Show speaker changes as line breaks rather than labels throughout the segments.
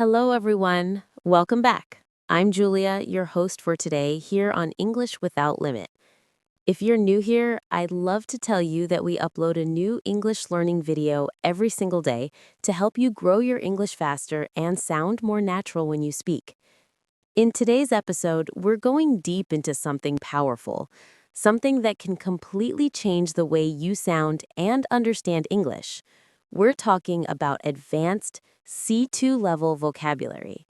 Hello, everyone. Welcome back. I'm Julia, your host for today, here on English Without Limit. If you're new here, I'd love to tell you that we upload a new English learning video every single day to help you grow your English faster and sound more natural when you speak. In today's episode, we're going deep into something powerful, something that can completely change the way you sound and understand English. We're talking about advanced C2 level vocabulary.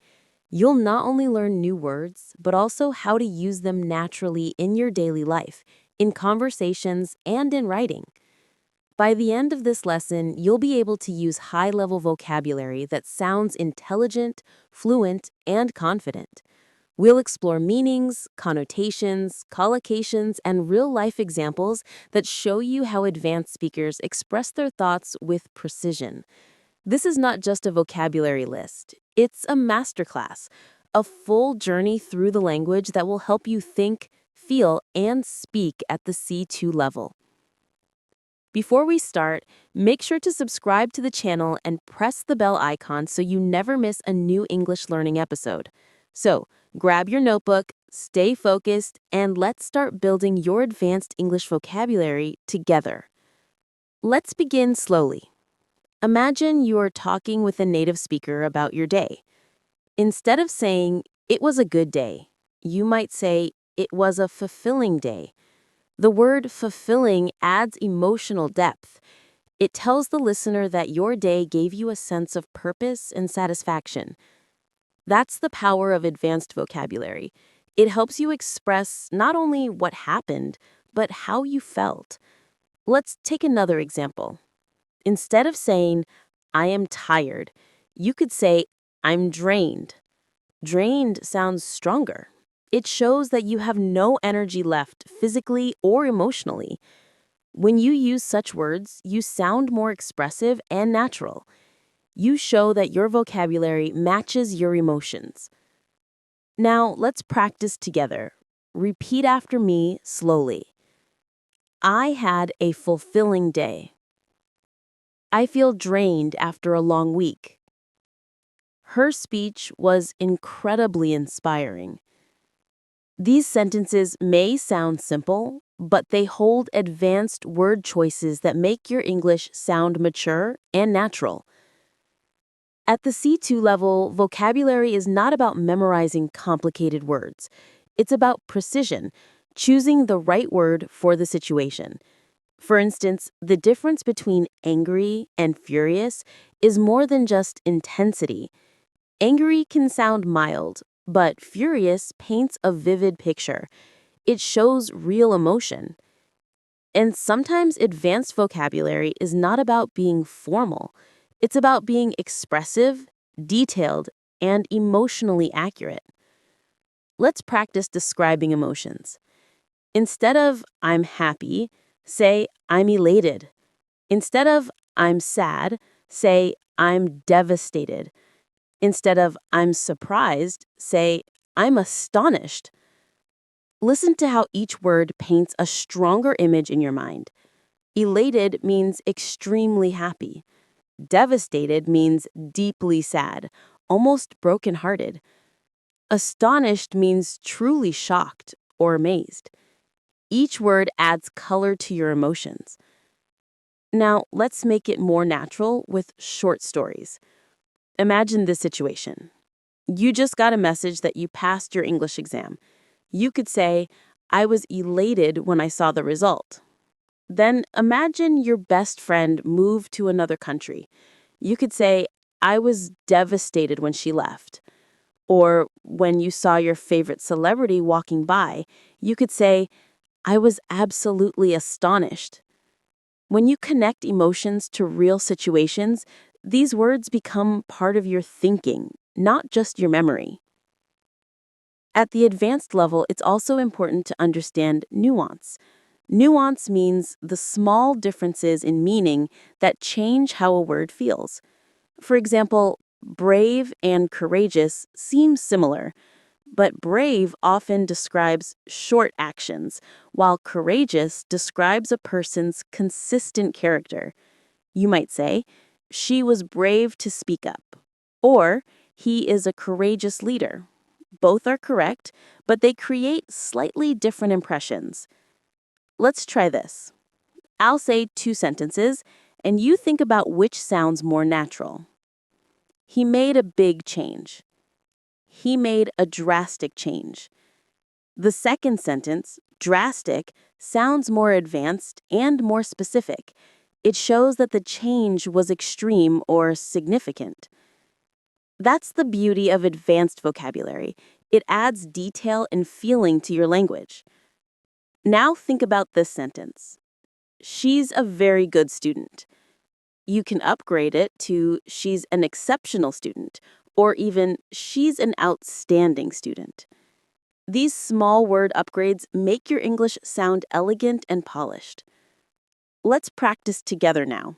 You'll not only learn new words, but also how to use them naturally in your daily life, in conversations, and in writing. By the end of this lesson, you'll be able to use high-level vocabulary that sounds intelligent, fluent, and confident. We'll explore meanings, connotations, collocations, and real-life examples that show you how advanced speakers express their thoughts with precision. This is not just a vocabulary list. It's a masterclass, a full journey through the language that will help you think, feel, and speak at the C2 level. Before we start, make sure to subscribe to the channel and press the bell icon so you never miss a new English learning episode. So, grab your notebook, stay focused, and let's start building your advanced English vocabulary together. Let's begin slowly. Imagine you're talking with a native speaker about your day. Instead of saying, "It was a good day," you might say, "It was a fulfilling day." The word fulfilling adds emotional depth. It tells the listener that your day gave you a sense of purpose and satisfaction. That's the power of advanced vocabulary. It helps you express not only what happened, but how you felt. Let's take another example. Instead of saying, "I am tired," you could say, "I'm drained." Drained sounds stronger. It shows that you have no energy left physically or emotionally. When you use such words, you sound more expressive and natural. You show that your vocabulary matches your emotions. Now, let's practice together. Repeat after me slowly. I had a fulfilling day. I feel drained after a long week. Her speech was incredibly inspiring. These sentences may sound simple, but they hold advanced word choices that make your English sound mature and natural. At the C2 level, vocabulary is not about memorizing complicated words. It's about precision, choosing the right word for the situation. For instance, the difference between angry and furious is more than just intensity. Angry can sound mild, but furious paints a vivid picture. It shows real emotion. And sometimes advanced vocabulary is not about being formal. It's about being expressive, detailed, and emotionally accurate. Let's practice describing emotions. Instead of "I'm happy," say "I'm elated." Instead of "I'm sad," say "I'm devastated." Instead of "I'm surprised," say "I'm astonished." Listen to how each word paints a stronger image in your mind. Elated means extremely happy. Devastated means deeply sad, almost brokenhearted. Astonished means truly shocked or amazed. Each word adds color to your emotions. Now, let's make it more natural with short stories. Imagine this situation. You just got a message that you passed your English exam. You could say, "I was elated when I saw the result." Then imagine your best friend moved to another country. You could say, "I was devastated when she left." Or when you saw your favorite celebrity walking by, you could say, "I was absolutely astonished." When you connect emotions to real situations, these words become part of your thinking, not just your memory. At the advanced level, it's also important to understand nuance. Nuance means the small differences in meaning that change how a word feels. For example, brave and courageous seem similar, but brave often describes short actions, while courageous describes a person's consistent character. You might say, "She was brave to speak up," or He is a courageous leader. Both are correct, but they create slightly different impressions. Let's try this. I'll say two sentences, and you think about which sounds more natural. He made a big change. He made a drastic change. The second sentence, drastic, sounds more advanced and more specific. It shows that the change was extreme or significant. That's the beauty of advanced vocabulary. It adds detail and feeling to your language. Now think about this sentence. She's a very good student. You can upgrade it to she's an exceptional student, or even she's an outstanding student. These small word upgrades make your English sound elegant and polished. Let's practice together now.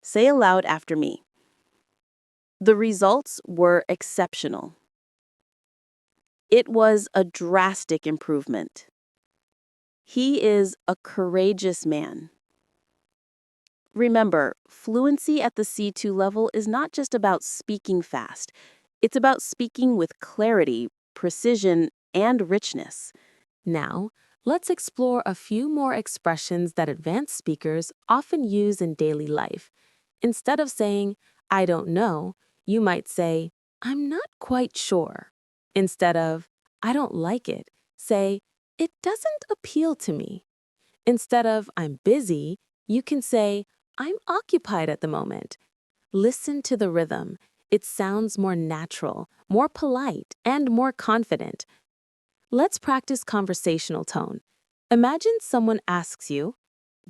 Say aloud after me. The results were exceptional. It was a drastic improvement. He is a courageous man. Remember, fluency at the C2 level is not just about speaking fast. It's about speaking with clarity, precision, and richness. Now, let's explore a few more expressions that advanced speakers often use in daily life. Instead of saying, I don't know, you might say, I'm not quite sure. Instead of, I don't like it, say, it doesn't appeal to me. Instead of, I'm busy, you can say, I'm occupied at the moment. Listen to the rhythm. It sounds more natural, more polite, and more confident. Let's practice conversational tone. Imagine someone asks you,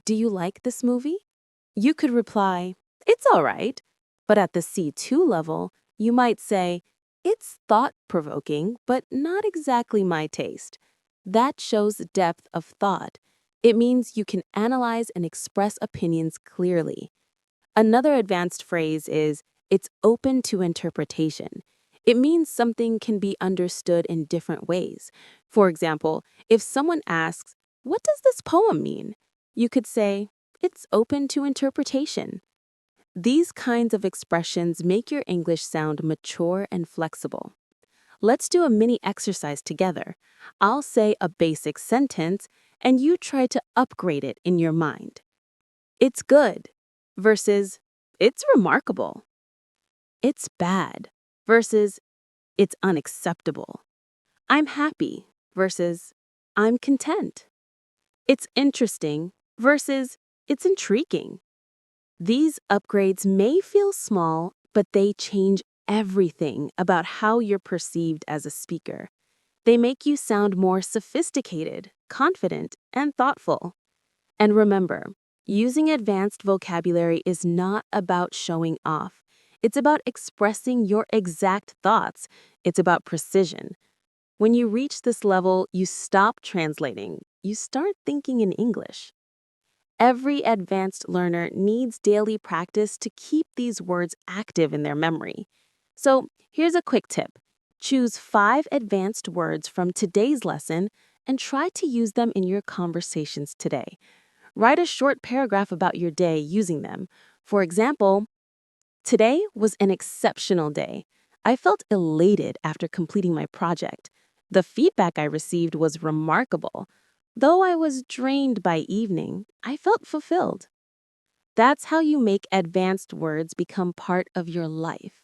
do you like this movie? You could reply, it's all right. But at the C2 level, you might say, it's thought-provoking, but not exactly my taste. That shows depth of thought. It means you can analyze and express opinions clearly. Another advanced phrase is, it's open to interpretation. It means something can be understood in different ways. For example, if someone asks, what does this poem mean? You could say, it's open to interpretation. These kinds of expressions make your English sound mature and flexible. Let's do a mini exercise together. I'll say a basic sentence, and you try to upgrade it in your mind. It's good versus it's remarkable. It's bad versus it's unacceptable. I'm happy versus I'm content. It's interesting versus it's intriguing. These upgrades may feel small, but they change everything about how you're perceived as a speaker. They make you sound more sophisticated, confident, and thoughtful. And remember, using advanced vocabulary is not about showing off. It's about expressing your exact thoughts. It's about precision. When you reach this level, you stop translating. You start thinking in English. Every advanced learner needs daily practice to keep these words active in their memory. So here's a quick tip. Choose 5 advanced words from today's lesson and try to use them in your conversations today. Write a short paragraph about your day using them. For example, today was an exceptional day. I felt elated after completing my project. The feedback I received was remarkable. Though I was drained by evening, I felt fulfilled. That's how you make advanced words become part of your life.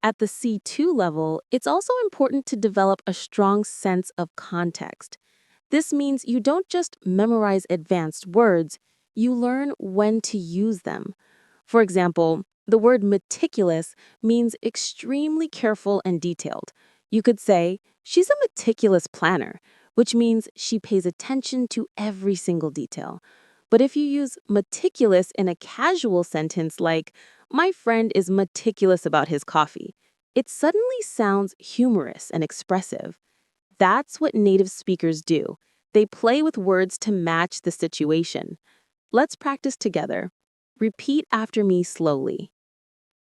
At the C2 level, it's also important to develop a strong sense of context. This means you don't just memorize advanced words, you learn when to use them. For example, the word meticulous means extremely careful and detailed. You could say, she's a meticulous planner, which means she pays attention to every single detail. But if you use meticulous in a casual sentence like, my friend is meticulous about his coffee, it suddenly sounds humorous and expressive. That's what native speakers do. They play with words to match the situation. Let's practice together. Repeat after me slowly.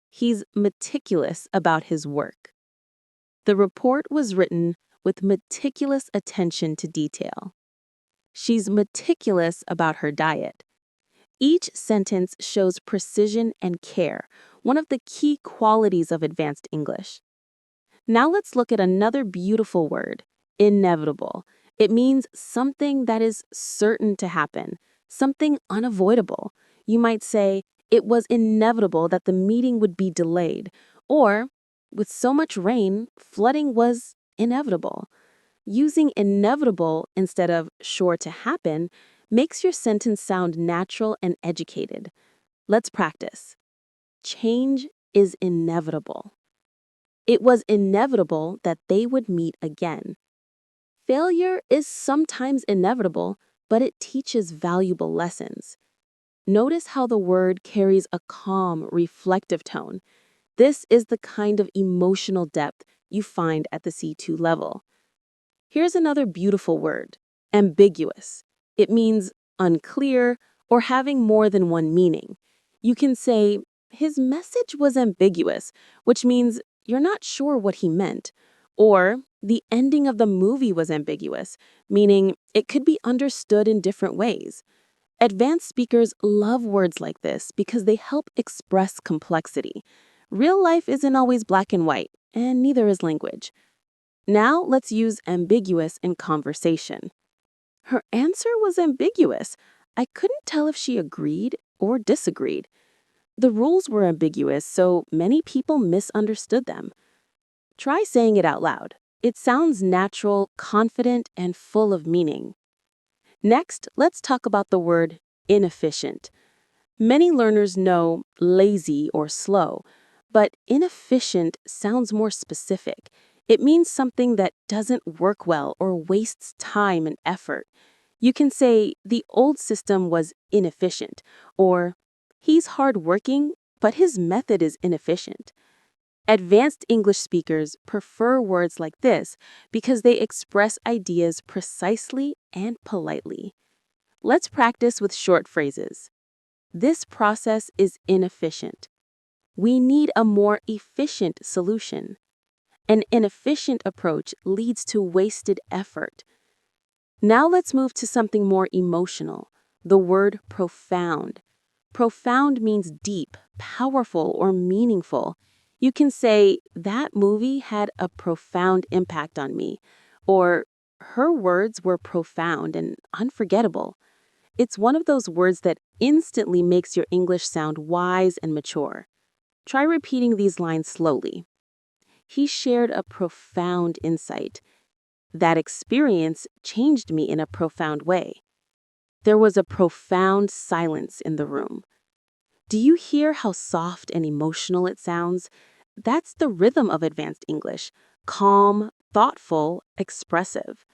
He's meticulous about his work. The report was written with meticulous attention to detail. She's meticulous about her diet. Each sentence shows precision and care, one of the key qualities of advanced English. Now let's look at another beautiful word, inevitable. It means something that is certain to happen, something unavoidable. You might say, it was inevitable that the meeting would be delayed, or with so much rain, flooding was inevitable. Using inevitable instead of sure to happen makes your sentence sound natural and educated. Let's practice. Change is inevitable. It was inevitable that they would meet again. Failure is sometimes inevitable, but it teaches valuable lessons. Notice how the word carries a calm, reflective tone. This is the kind of emotional depth you find at the C2 level. Here's another beautiful word, ambiguous. It means unclear or having more than one meaning. You can say, his message was ambiguous, which means you're not sure what he meant. Or, the ending of the movie was ambiguous, meaning it could be understood in different ways. Advanced speakers love words like this because they help express complexity. Real life isn't always black and white, and neither is language. Now let's use ambiguous in conversation. Her answer was ambiguous. I couldn't tell if she agreed or disagreed. The rules were ambiguous, so many people misunderstood them. Try saying it out loud. It sounds natural, confident, and full of meaning. Next, let's talk about the word inefficient. Many learners know lazy or slow, but inefficient sounds more specific. It means something that doesn't work well or wastes time and effort. You can say, the old system was inefficient, or he's hardworking, but his method is inefficient. Advanced English speakers prefer words like this because they express ideas precisely and politely. Let's practice with short phrases. This process is inefficient. We need a more efficient solution. An inefficient approach leads to wasted effort. Now let's move to something more emotional, the word profound. Profound means deep, powerful, or meaningful. You can say, that movie had a profound impact on me, or her words were profound and unforgettable. It's one of those words that instantly makes your English sound wise and mature. Try repeating these lines slowly. He shared a profound insight. That experience changed me in a profound way. There was a profound silence in the room. Do you hear how soft and emotional it sounds? That's the rhythm of advanced English. Calm, thoughtful, expressive.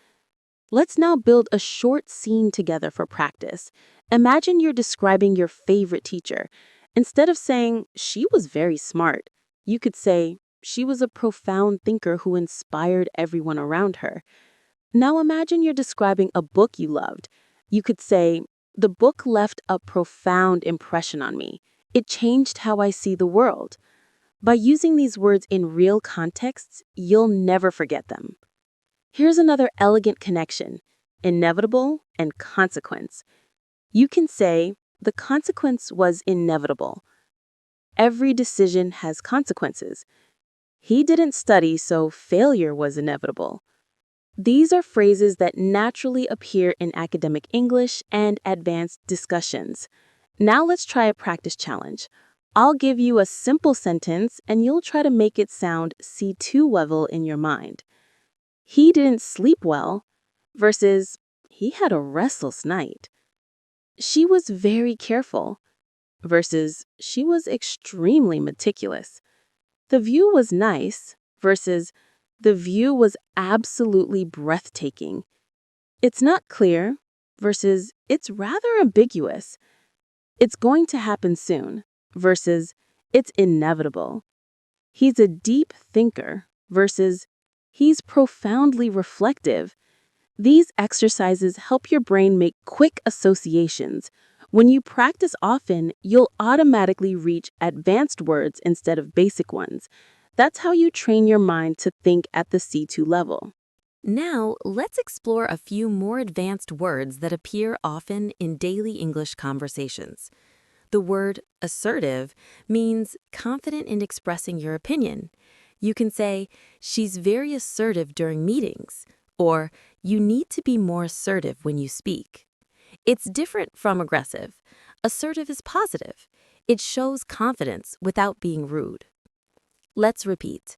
Let's now build a short scene together for practice. Imagine you're describing your favorite teacher. Instead of saying, she was very smart, you could say, she was a profound thinker who inspired everyone around her. Now imagine you're describing a book you loved. You could say, the book left a profound impression on me. It changed how I see the world. By using these words in real contexts, you'll never forget them. Here's another elegant connection, inevitable and consequence. You can say, the consequence was inevitable. Every decision has consequences. He didn't study, so failure was inevitable. These are phrases that naturally appear in academic English and advanced discussions. Now let's try a practice challenge. I'll give you a simple sentence and you'll try to make it sound C2 level in your mind. He didn't sleep well versus he had a restless night. She was very careful versus she was extremely meticulous. The view was nice versus the view was absolutely breathtaking. It's not clear versus it's rather ambiguous. It's going to happen soon versus it's inevitable. He's a deep thinker versus he's profoundly reflective. These exercises help your brain make quick associations. When you practice often, you'll automatically reach advanced words instead of basic ones. That's how you train your mind to think at the C2 level. Now, let's explore a few more advanced words that appear often in daily English conversations. The word assertive means confident in expressing your opinion. You can say, she's very assertive during meetings, or you need to be more assertive when you speak. It's different from aggressive. Assertive is positive. It shows confidence without being rude. Let's repeat.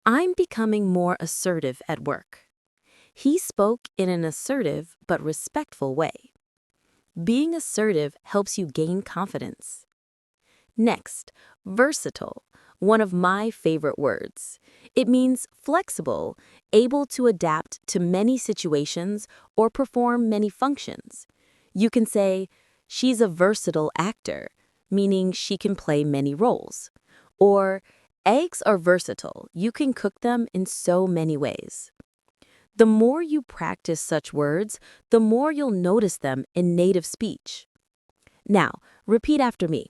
I'm becoming more assertive at work. He spoke in an assertive but respectful way. Being assertive helps you gain confidence. Next, versatile, one of my favorite words. It means flexible, able to adapt to many situations or perform many functions. You can say, she's a versatile actor, meaning she can play many roles. Or, eggs are versatile, you can cook them in so many ways. The more you practice such words, the more you'll notice them in native speech. Now, repeat after me.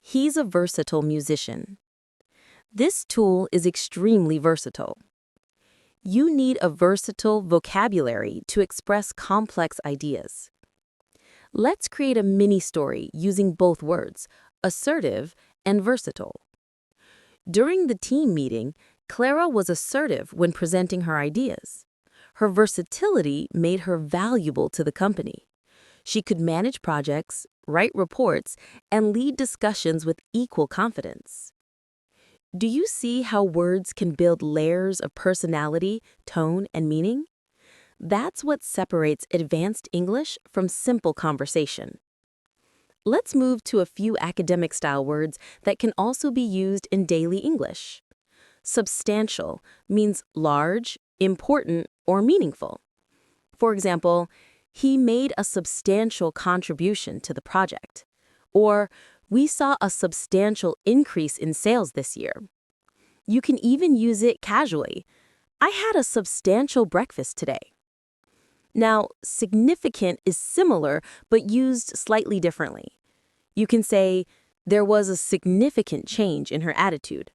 He's a versatile musician. This tool is extremely versatile. You need a versatile vocabulary to express complex ideas. Let's create a mini story using both words, assertive and versatile. During the team meeting, Clara was assertive when presenting her ideas. Her versatility made her valuable to the company. She could manage projects, write reports, and lead discussions with equal confidence. Do you see how words can build layers of personality, tone, and meaning? That's what separates advanced English from simple conversation. Let's move to a few academic-style words that can also be used in daily English. Substantial means large, important, or meaningful. For example, he made a substantial contribution to the project. Or, we saw a substantial increase in sales this year. You can even use it casually. I had a substantial breakfast today. Now, significant is similar but used slightly differently. You can say, there was a significant change in her attitude.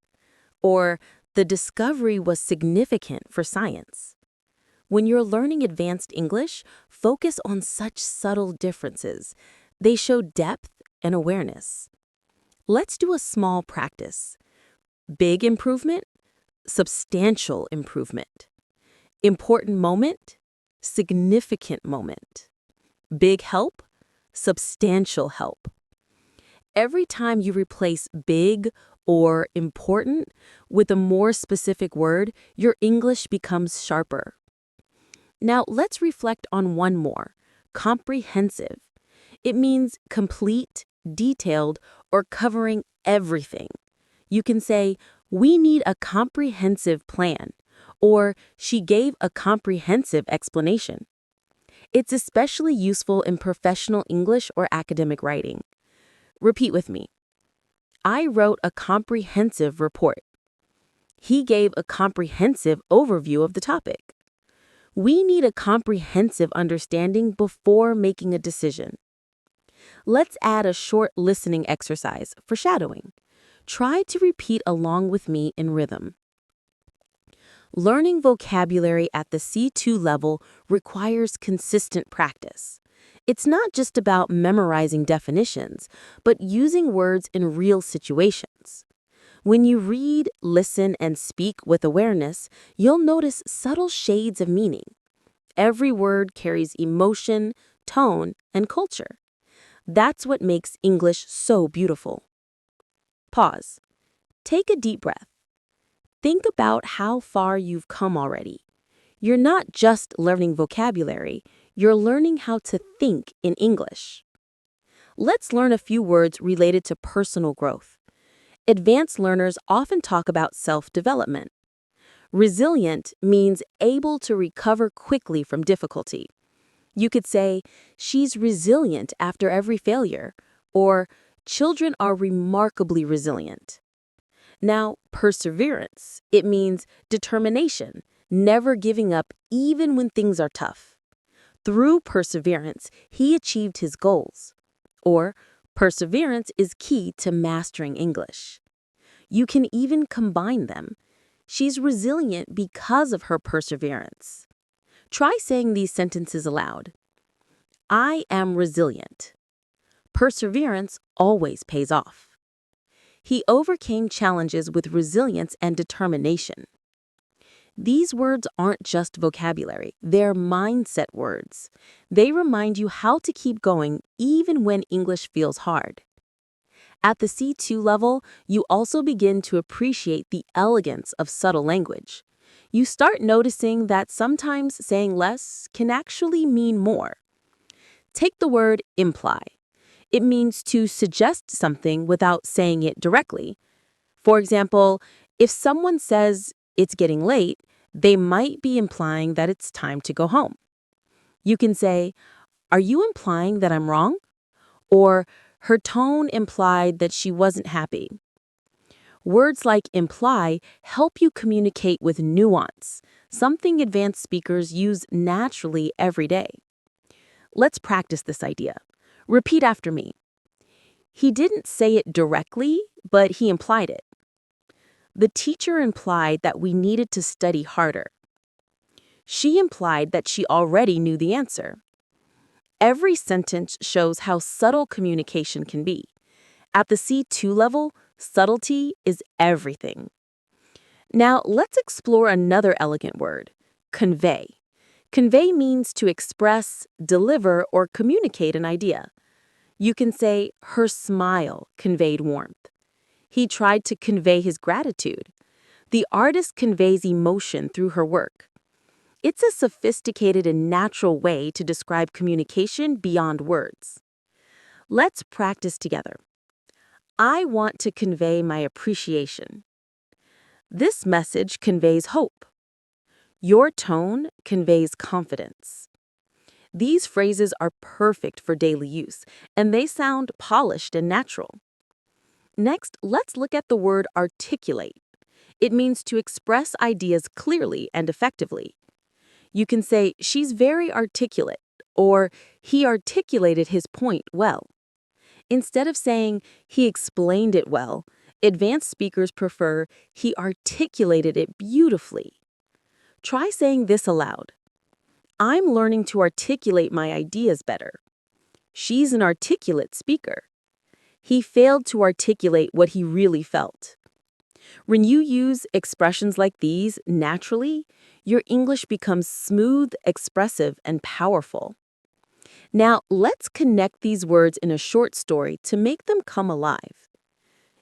Or, the discovery was significant for science. When you're learning advanced English, focus on such subtle differences. They show depth and awareness. Let's do a small practice. Big improvement, substantial improvement. Important moment, significant moment. Big help, substantial help. Every time you replace big or important with a more specific word, your English becomes sharper. Now let's reflect on one more, comprehensive. It means complete, detailed, or covering everything. You can say, we need a comprehensive plan, or she gave a comprehensive explanation. It's especially useful in professional English or academic writing. Repeat with me. I wrote a comprehensive report. He gave a comprehensive overview of the topic. We need a comprehensive understanding before making a decision. Let's add a short listening exercise for shadowing. Try to repeat along with me in rhythm. Learning vocabulary at the C2 level requires consistent practice. It's not just about memorizing definitions, but using words in real situations. When you read, listen, and speak with awareness, you'll notice subtle shades of meaning. Every word carries emotion, tone, and culture. That's what makes English so beautiful. Pause. Take a deep breath. Think about how far you've come already. You're not just learning vocabulary, you're learning how to think in English. Let's learn a few words related to personal growth. Advanced learners often talk about self-development. Resilient means able to recover quickly from difficulty. You could say, she's resilient after every failure, or children are remarkably resilient. Now, perseverance, it means determination, never giving up even when things are tough. Through perseverance, he achieved his goals. Or, perseverance is key to mastering English. You can even combine them. She's resilient because of her perseverance. Try saying these sentences aloud. I am resilient. Perseverance always pays off. He overcame challenges with resilience and determination. These words aren't just vocabulary, they're mindset words. They remind you how to keep going even when English feels hard. At the C2 level, you also begin to appreciate the elegance of subtle language. You start noticing that sometimes saying less can actually mean more. Take the word imply. It means to suggest something without saying it directly. For example, if someone says it's getting late, they might be implying that it's time to go home. You can say, "Are you implying that I'm wrong?" Or, "Her tone implied that she wasn't happy." Words like imply help you communicate with nuance, something advanced speakers use naturally every day. Let's practice this idea. Repeat after me. He didn't say it directly, but he implied it. The teacher implied that we needed to study harder. She implied that she already knew the answer. Every sentence shows how subtle communication can be. At the C2 level, subtlety is everything. Now, let's explore another elegant word, convey. Convey means to express, deliver, or communicate an idea. You can say, her smile conveyed warmth. He tried to convey his gratitude. The artist conveys emotion through her work. It's a sophisticated and natural way to describe communication beyond words. Let's practice together. I want to convey my appreciation. This message conveys hope. Your tone conveys confidence. These phrases are perfect for daily use, and they sound polished and natural. Next, let's look at the word articulate. It means to express ideas clearly and effectively. You can say, she's very articulate, or he articulated his point well. Instead of saying, he explained it well, advanced speakers prefer, he articulated it beautifully. Try saying this aloud. I'm learning to articulate my ideas better. She's an articulate speaker. He failed to articulate what he really felt. When you use expressions like these naturally, your English becomes smooth, expressive, and powerful. Now, let's connect these words in a short story to make them come alive.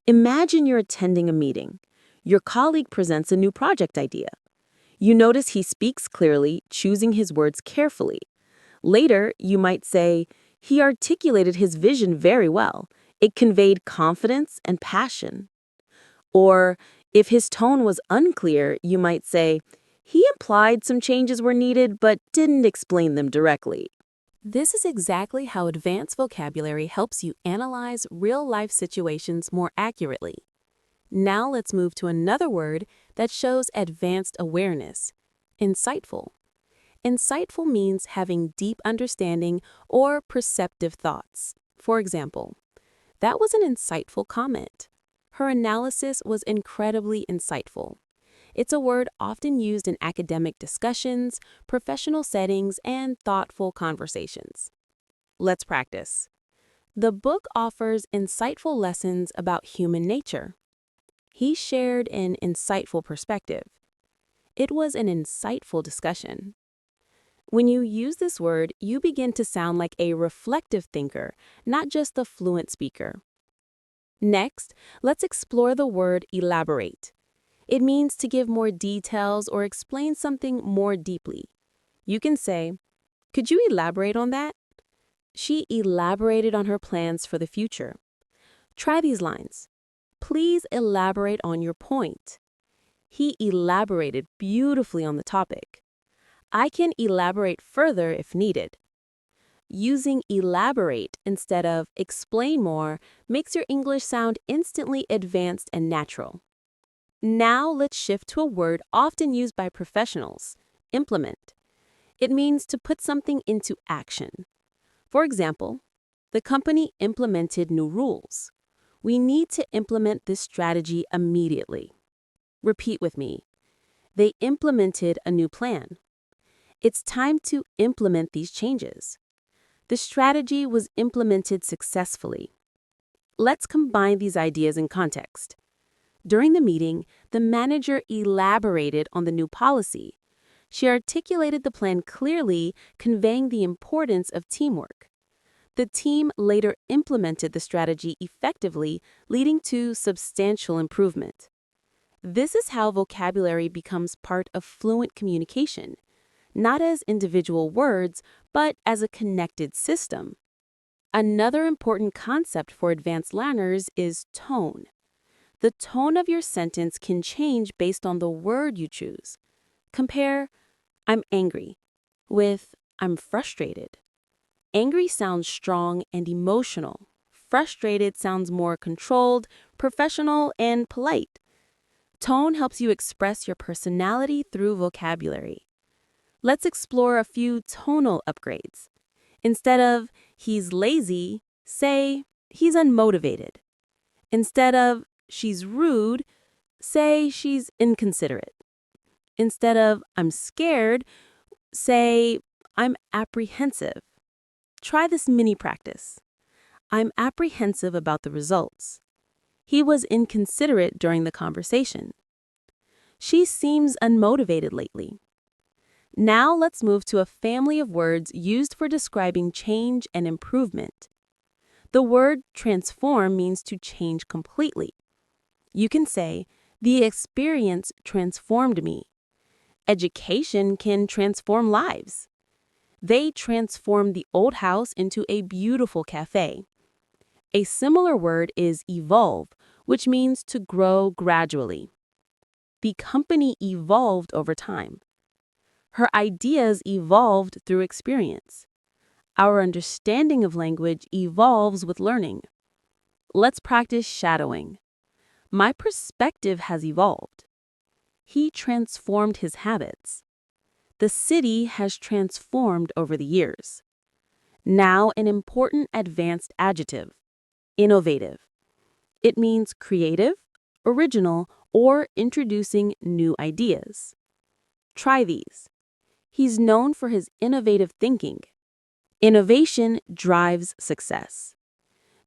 Imagine you're attending a meeting. Your colleague presents a new project idea. You notice he speaks clearly, choosing his words carefully. Later, you might say, he articulated his vision very well. It conveyed confidence and passion. Or, if his tone was unclear, you might say, he implied some changes were needed but didn't explain them directly. This is exactly how advanced vocabulary helps you analyze real-life situations more accurately. Now let's move to another word that shows advanced awareness, insightful. Insightful means having deep understanding or perceptive thoughts. For example, that was an insightful comment. Her analysis was incredibly insightful. It's a word often used in academic discussions, professional settings, and thoughtful conversations. Let's practice. The book offers insightful lessons about human nature. He shared an insightful perspective. It was an insightful discussion. When you use this word, you begin to sound like a reflective thinker, not just a fluent speaker. Next, let's explore the word elaborate. It means to give more details or explain something more deeply. You can say, could you elaborate on that? She elaborated on her plans for the future. Try these lines. Please elaborate on your point. He elaborated beautifully on the topic. I can elaborate further if needed. Using elaborate instead of explain more makes your English sound instantly advanced and natural. Now let's shift to a word often used by professionals, implement. It means to put something into action. For example, the company implemented new rules. We need to implement this strategy immediately. Repeat with me. They implemented a new plan. It's time to implement these changes. The strategy was implemented successfully. Let's combine these ideas in context. During the meeting, the manager elaborated on the new policy. She articulated the plan clearly, conveying the importance of teamwork. The team later implemented the strategy effectively, leading to substantial improvement. This is how vocabulary becomes part of fluent communication, not as individual words, but as a connected system. Another important concept for advanced learners is tone. The tone of your sentence can change based on the word you choose. Compare "I'm angry" with "I'm frustrated." Angry sounds strong and emotional. Frustrated sounds more controlled, professional, and polite. Tone helps you express your personality through vocabulary. Let's explore a few tonal upgrades. Instead of "he's lazy," say "he's unmotivated." Instead of "she's rude," say "she's inconsiderate." Instead of "I'm scared," say "I'm apprehensive." Try this mini practice. "I'm apprehensive about the results." "He was inconsiderate during the conversation." "She seems unmotivated lately." Now let's move to a family of words used for describing change and improvement. The word transform means to change completely. You can say, "The experience transformed me." Education can transform lives. They transformed the old house into a beautiful cafe. A similar word is evolve, which means to grow gradually. The company evolved over time. Her ideas evolved through experience. Our understanding of language evolves with learning. Let's practice shadowing. "My perspective has evolved." "He transformed his habits." "The city has transformed over the years." Now, an important advanced adjective: innovative. It means creative, original, or introducing new ideas. Try these. "He's known for his innovative thinking." Innovation drives success.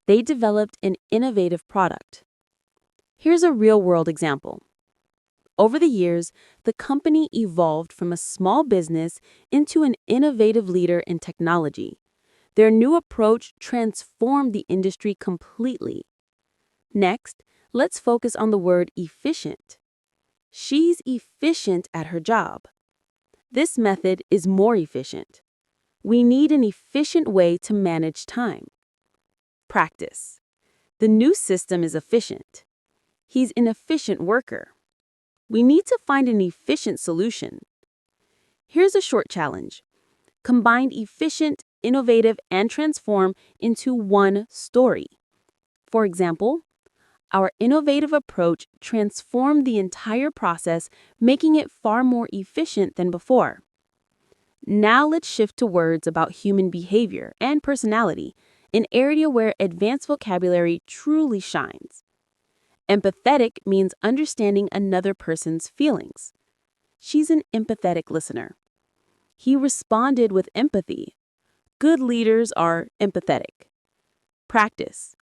They developed an innovative product. Here's a real-world example. Over the years, the company evolved from a small business into an innovative leader in technology. Their new approach transformed the industry completely. Next, let's focus on the word efficient. "She's efficient at her job." This method is more efficient. We need an efficient way to manage time. Practice. "The new system is efficient." "He's an efficient worker." We need to find an efficient solution. Here's a short challenge. Combine efficient, innovative, and transform into one story. For example, "Our innovative approach transformed the entire process, making it far more efficient than before." Now let's shift to words about human behavior and personality, an area where advanced vocabulary truly shines. Empathetic means understanding another person's feelings. "She's an empathetic listener." "He responded with empathy." Good leaders are empathetic. Practice.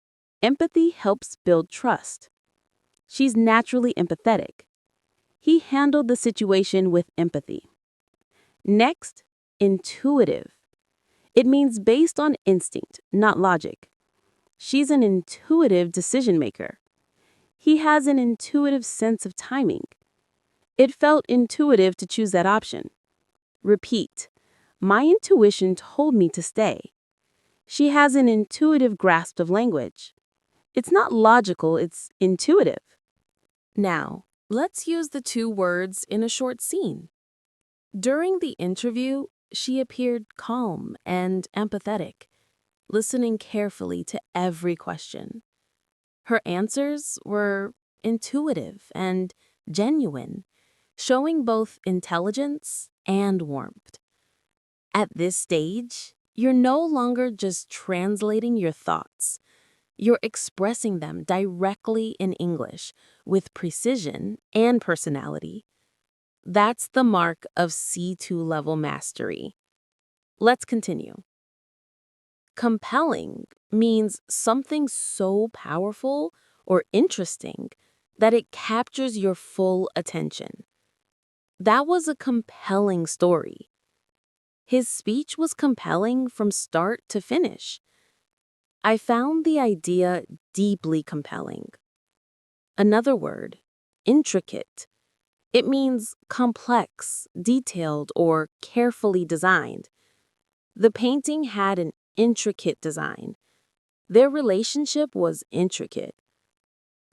Empathy helps build trust. "She's naturally empathetic." He handled the situation with empathy. Next, intuitive. It means based on instinct, not logic. "She's an intuitive decision maker." He has an intuitive sense of timing. It felt intuitive to choose that option. Repeat. "My intuition told me to stay." She has an intuitive grasp of language. It's not logical, it's intuitive. Now, let's use the two words in a short scene. During the interview, she appeared calm and empathetic, listening carefully to every question. Her answers were intuitive and genuine, showing both intelligence and warmth. At this stage, you're no longer just translating your thoughts. You're expressing them directly in English with precision and personality. That's the mark of C2 level mastery. Let's continue. Compelling means something so powerful or interesting that it captures your full attention. That was a compelling story. His speech was compelling from start to finish. I found the idea deeply compelling. Another word, intricate. It means complex, detailed, or carefully designed. The painting had an intricate design. Their relationship was intricate.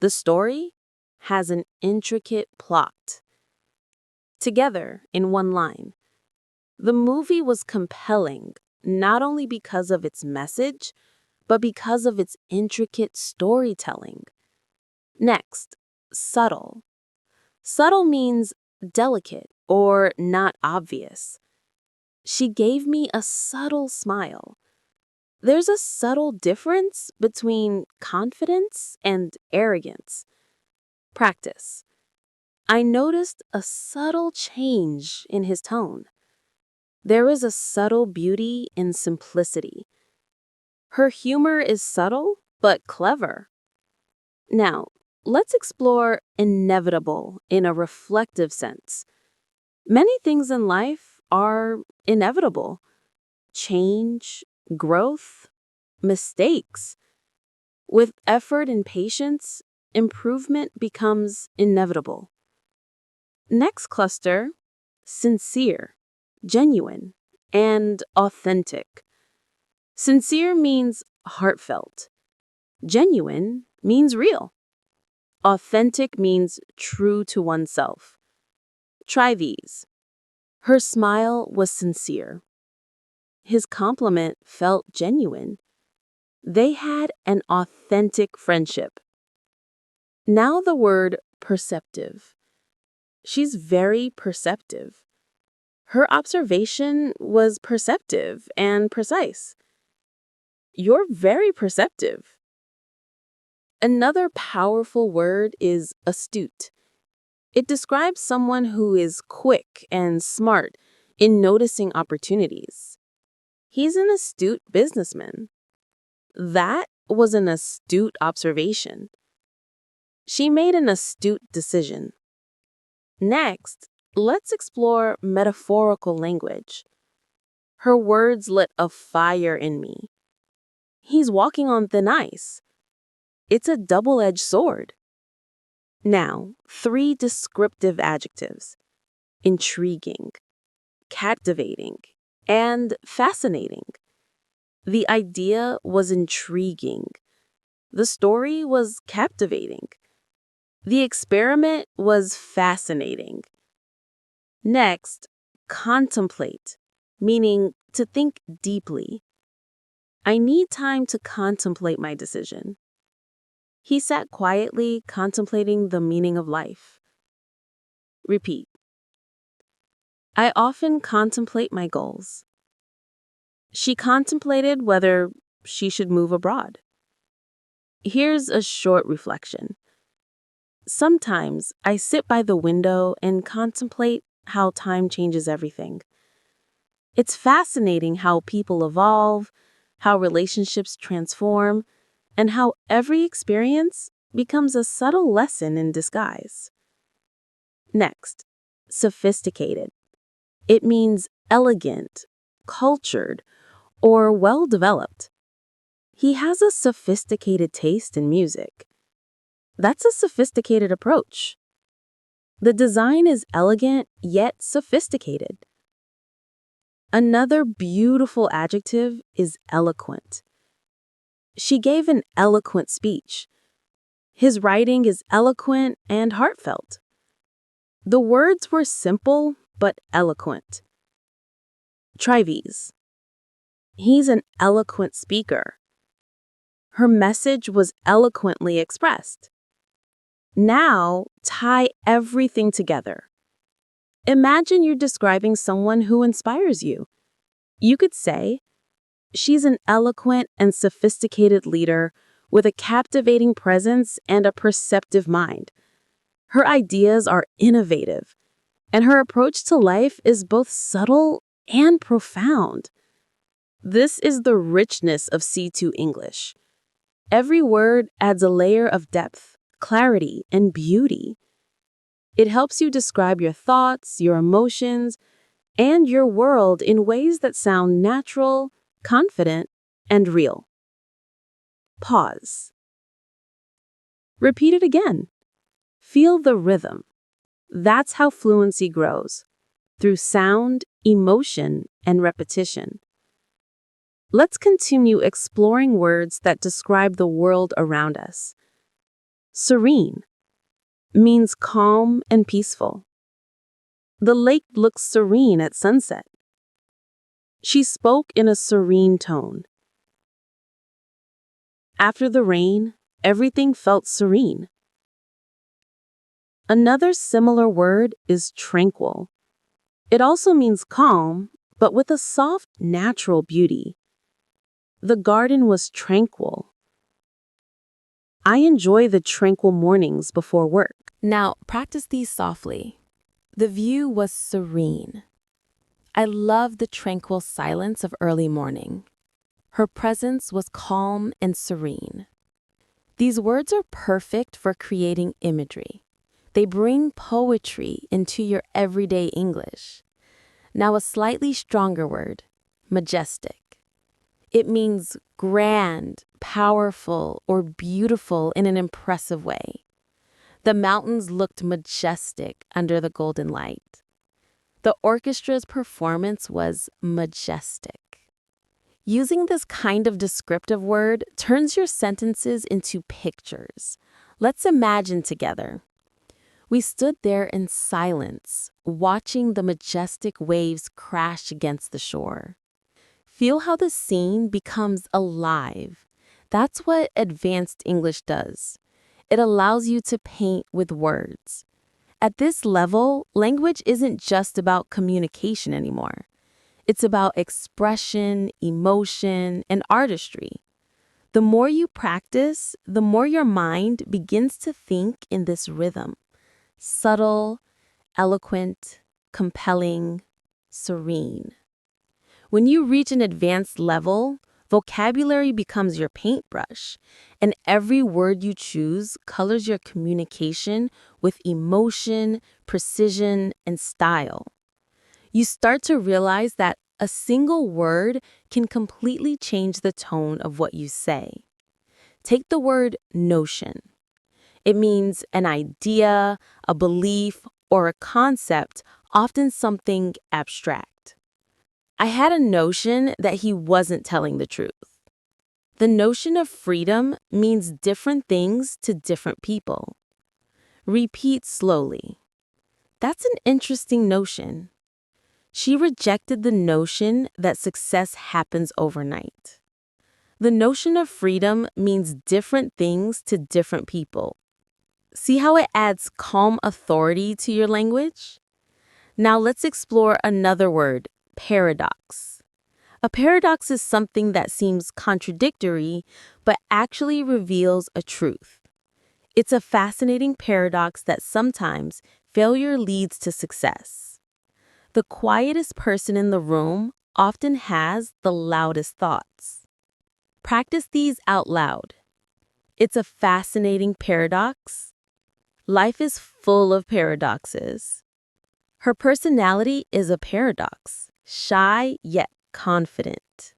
The story has an intricate plot. Together in one line. The movie was compelling, not only because of its message, but because of its intricate storytelling. Next, subtle. Subtle means delicate or not obvious. She gave me a subtle smile. There's a subtle difference between confidence and arrogance. Practice. I noticed a subtle change in his tone. There is a subtle beauty in simplicity. Her humor is subtle, but clever. Now, let's explore inevitable in a reflective sense. Many things in life are inevitable. Change, growth, mistakes. With effort and patience, improvement becomes inevitable. Next cluster, sincere, genuine, and authentic. Sincere means heartfelt. Genuine means real. Authentic means true to oneself. Try these. Her smile was sincere. His compliment felt genuine. They had an authentic friendship. Now the word perceptive. She's very perceptive. Her observation was perceptive and precise. You're very perceptive. Another powerful word is astute. It describes someone who is quick and smart in noticing opportunities. He's an astute businessman. That was an astute observation. She made an astute decision. Next, let's explore metaphorical language. Her words lit a fire in me. He's walking on thin ice. It's a double-edged sword. Now, 3 descriptive adjectives: intriguing, captivating, and fascinating. The idea was intriguing. The story was captivating. The experiment was fascinating. Next, contemplate, meaning to think deeply. I need time to contemplate my decision. He sat quietly contemplating the meaning of life. Repeat. I often contemplate my goals. She contemplated whether she should move abroad. Here's a short reflection. Sometimes I sit by the window and contemplate how time changes everything. It's fascinating how people evolve, how relationships transform, and how every experience becomes a subtle lesson in disguise. Next, sophisticated. It means elegant, cultured, or well-developed. He has a sophisticated taste in music. That's a sophisticated approach. The design is elegant yet sophisticated. Another beautiful adjective is eloquent. She gave an eloquent speech. His writing is eloquent and heartfelt. The words were simple but eloquent. Try these. He's an eloquent speaker. Her message was eloquently expressed. Now, tie everything together. Imagine you're describing someone who inspires you. You could say, she's an eloquent and sophisticated leader with a captivating presence and a perceptive mind. Her ideas are innovative, and her approach to life is both subtle and profound. This is the richness of C2 English. Every word adds a layer of depth, clarity, and beauty. It helps you describe your thoughts, your emotions, and your world in ways that sound natural, confident, and real. Pause. Repeat it again. Feel the rhythm. That's how fluency grows, through sound, emotion, and repetition. Let's continue exploring words that describe the world around us. Serene means calm and peaceful. The lake looks serene at sunset. She spoke in a serene tone. After the rain, everything felt serene. Another similar word is tranquil. It also means calm, but with a soft, natural beauty. The garden was tranquil. I enjoy the tranquil mornings before work.
Now, practice these softly. The view was serene. I love the tranquil silence of early morning. Her presence was calm and serene. These words are perfect for creating imagery. They bring poetry into your everyday English. Now, a slightly stronger word, majestic. It means grand, powerful, or beautiful in an impressive way. The mountains looked majestic under the golden light. The orchestra's performance was majestic. Using this kind of descriptive word turns your sentences into pictures. Let's imagine together. We stood there in silence, watching the majestic waves crash against the shore. Feel how the scene becomes alive. That's what advanced English does. It allows you to paint with words. At this level, language isn't just about communication anymore. It's about expression, emotion, and artistry. The more you practice, the more your mind begins to think in this rhythm. Subtle, eloquent, compelling, serene. When you reach an advanced level, vocabulary becomes your paintbrush, and every word you choose colors your communication with emotion, precision, and style. You start to realize that a single word can completely change the tone of what you say. Take the word notion. It means an idea, a belief, or a concept, often something abstract. I had a notion that he wasn't telling the truth. The notion of freedom means different things to different people. Repeat slowly. That's an interesting notion. She rejected the notion that success happens overnight. The notion of freedom means different things to different people. See how it adds calm authority to your language? Now let's explore another word, paradox. A paradox is something that seems contradictory, but actually reveals a truth. It's a fascinating paradox that sometimes failure leads to success. The quietest person in the room often has the loudest thoughts. Practice these out loud. It's a fascinating paradox. Life is full of paradoxes. Her personality is a paradox, shy yet confident.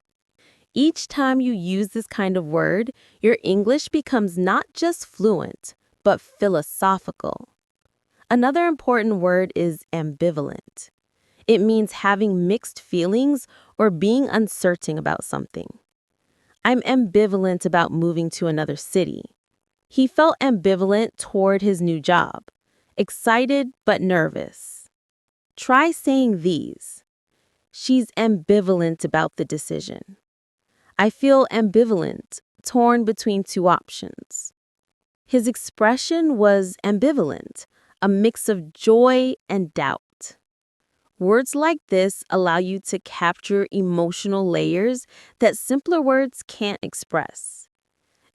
Each time you use this kind of word, your English becomes not just fluent, but philosophical. Another important word is ambivalent. It means having mixed feelings or being uncertain about something. I'm ambivalent about moving to another city. He felt ambivalent toward his new job, excited but nervous. Try saying these. She's ambivalent about the decision. I feel ambivalent, torn between two options. His expression was ambivalent, a mix of joy and doubt. Words like this allow you to capture emotional layers that simpler words can't express.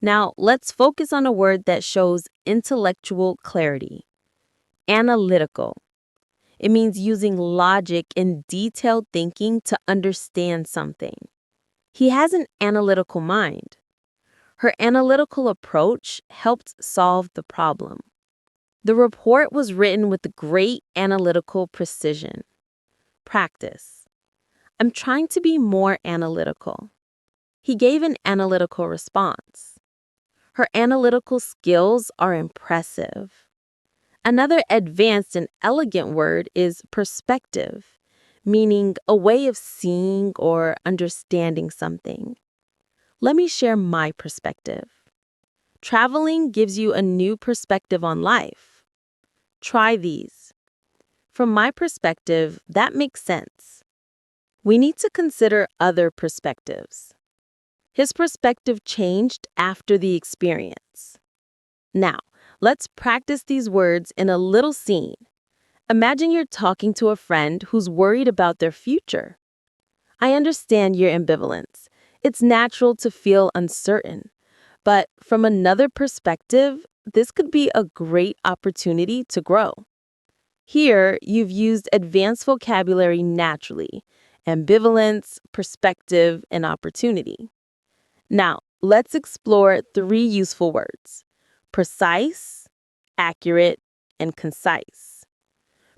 Now, let's focus on a word that shows intellectual clarity. Analytical. It means using logic and detailed thinking to understand something.
He has an analytical mind. Her analytical approach helped solve the problem. The report was written with great analytical precision. Practice. I'm trying to be more analytical. He gave an analytical response. Her analytical skills are impressive. Another advanced and elegant word is perspective, meaning a way of seeing or understanding something. Let me share my perspective. Traveling gives you a new perspective on life. Try these. From my perspective, that makes sense. We need to consider other perspectives. His perspective changed after the experience. Now, let's practice these words in a little scene. Imagine you're talking to a friend who's worried about their future. I understand your ambivalence. It's natural to feel uncertain. But from another perspective, this could be a great opportunity to grow. Here, you've used advanced vocabulary naturally: ambivalence, perspective, and opportunity. Now, let's explore 3 useful words: precise, accurate, and concise.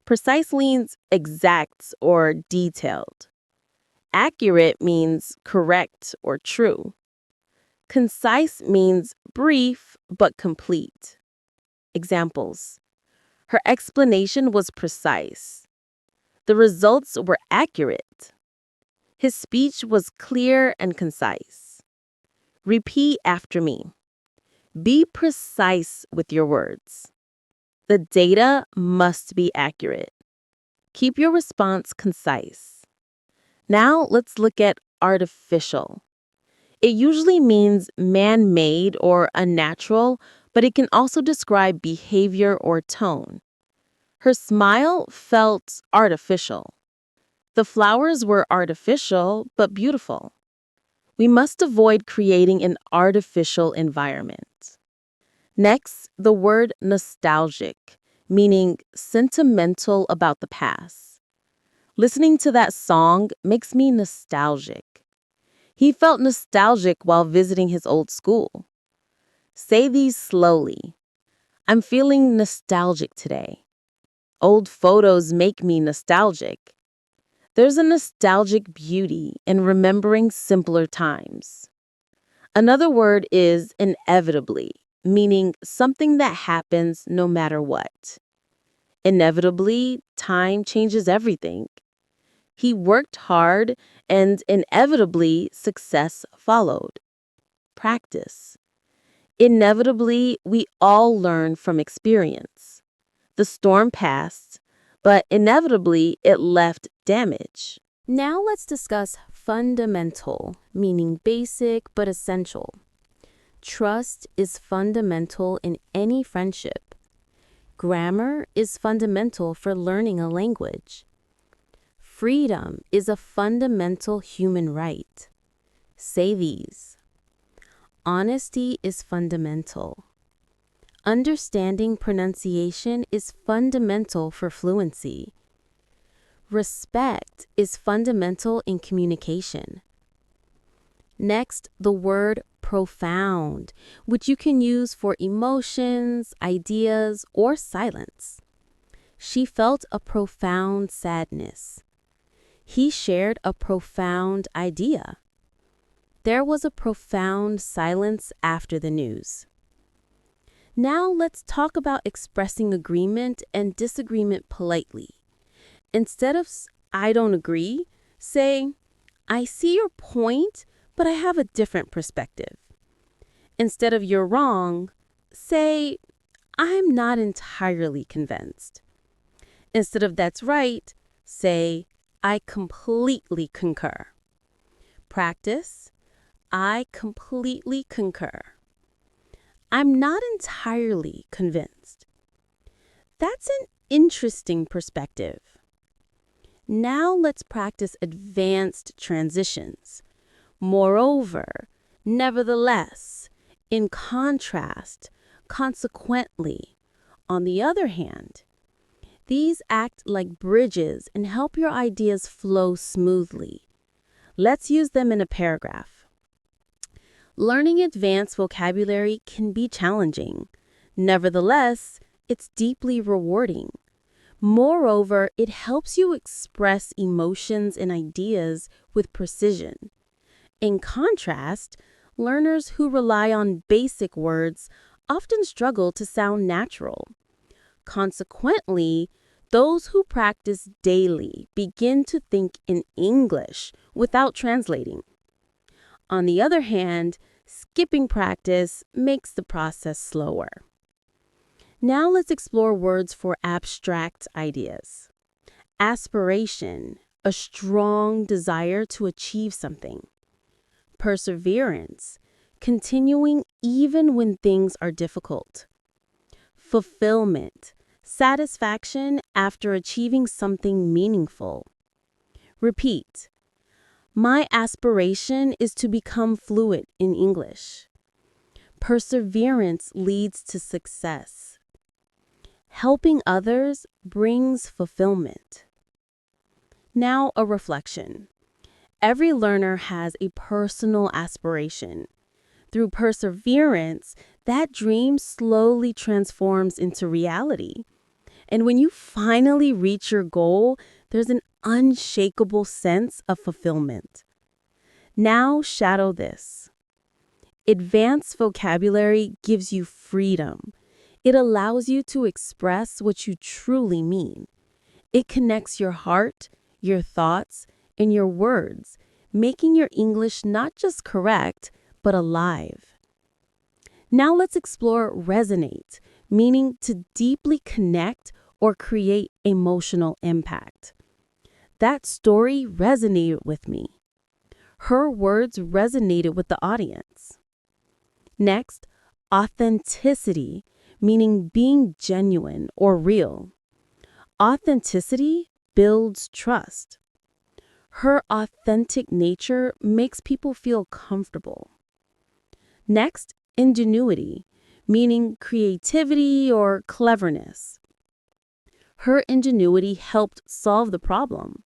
Precise means exact or detailed. Accurate means correct or true. Concise means brief but complete. Examples: her explanation was precise. The results were accurate. His speech was clear and concise. Repeat after me. Be precise with your words. The data must be accurate. Keep your response concise. Now let's look at artificial. It usually means man-made or unnatural, but it can also describe behavior or tone. Her smile felt artificial. The flowers were artificial but beautiful. We must avoid creating an artificial environment. Next, the word nostalgic, meaning sentimental about the past. Listening to that song makes me nostalgic. He felt nostalgic while visiting his old school. Say these slowly. I'm feeling nostalgic today. Old photos make me nostalgic. There's a nostalgic beauty in remembering simpler times. Another word is inevitably, meaning something that happens no matter what. Inevitably, time changes everything. He worked hard, and inevitably, success followed. Practice. Inevitably, we all learn from experience. The storm passed, but inevitably, it left damage. Now let's discuss fundamental, meaning basic but essential. Trust is fundamental in any friendship. Grammar is fundamental for learning a language. Freedom is a fundamental human right. Say these. Honesty is fundamental. Understanding pronunciation is fundamental for fluency. Respect is fundamental in communication. Next, the word profound, which you can use for emotions, ideas, or silence. She felt a profound sadness. He shared a profound idea. There was a profound silence after the news. Now let's talk about expressing agreement and disagreement politely. Instead of I don't agree, say, I see your point, but I have a different perspective. Instead of you're wrong, say, I'm not entirely convinced. Instead of that's right, say, I completely concur. Practice, I completely concur. I'm not entirely convinced. That's an interesting perspective. Now let's practice advanced transitions. Moreover, nevertheless, in contrast, consequently. On the other hand, these act like bridges and help your ideas flow smoothly. Let's use them in a paragraph. Learning advanced vocabulary can be challenging. Nevertheless, it's deeply rewarding. Moreover, it helps you express emotions and ideas with precision. In contrast, learners who rely on basic words often struggle to sound natural. Consequently, those who practice daily begin to think in English without translating. On the other hand, skipping practice makes the process slower. Now let's explore words for abstract ideas. Aspiration, a strong desire to achieve something. Perseverance, continuing even when things are difficult. Fulfillment, satisfaction after achieving something meaningful. Repeat. My aspiration is to become fluent in English. Perseverance leads to success. Helping others brings fulfillment. Now a reflection. Every learner has a personal aspiration. Through perseverance, that dream slowly transforms into reality. And when you finally reach your goal, there's an unshakable sense of fulfillment. Now shadow this. Advanced vocabulary gives you freedom. It allows you to express what you truly mean. It connects your heart, your thoughts, and your words, making your English not just correct, but alive. Now let's explore resonate, meaning to deeply connect or create emotional impact. That story resonated with me. Her words resonated with the audience. Next, authenticity, meaning being genuine or real. Authenticity builds trust. Her authentic nature makes people feel comfortable. Next, ingenuity, meaning creativity or cleverness. Her ingenuity helped solve the problem.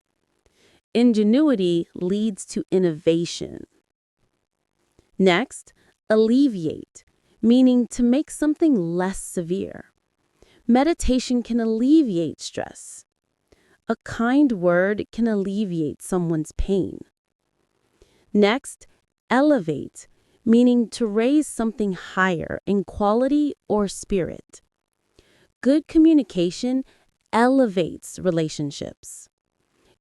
Ingenuity leads to innovation. Next, alleviate, meaning to make something less severe. Meditation can alleviate stress. A kind word can alleviate someone's pain. Next, elevate, meaning to raise something higher in quality or spirit. Good communication elevates relationships.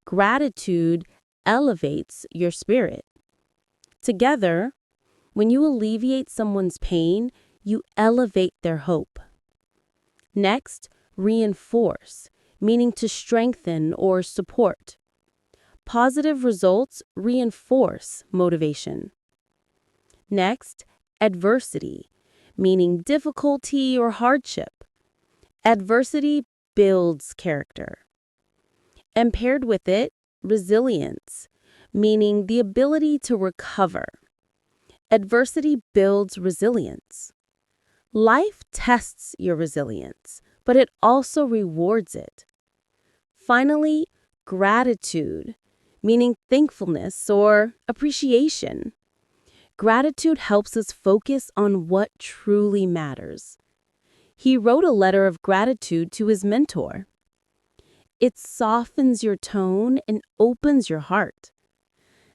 Gratitude elevates your spirit. Together, when you alleviate someone's pain, you elevate their hope. Next, reinforce, meaning to strengthen or support. Positive results reinforce motivation. Next, adversity, meaning difficulty or hardship. Adversity builds character. And paired with it, resilience, meaning the ability to recover. Adversity builds resilience. Life tests your resilience, but it also rewards it. Finally, gratitude, meaning thankfulness or appreciation. Gratitude helps us focus on what truly matters. He wrote a letter of gratitude to his mentor. It softens your tone and opens your heart.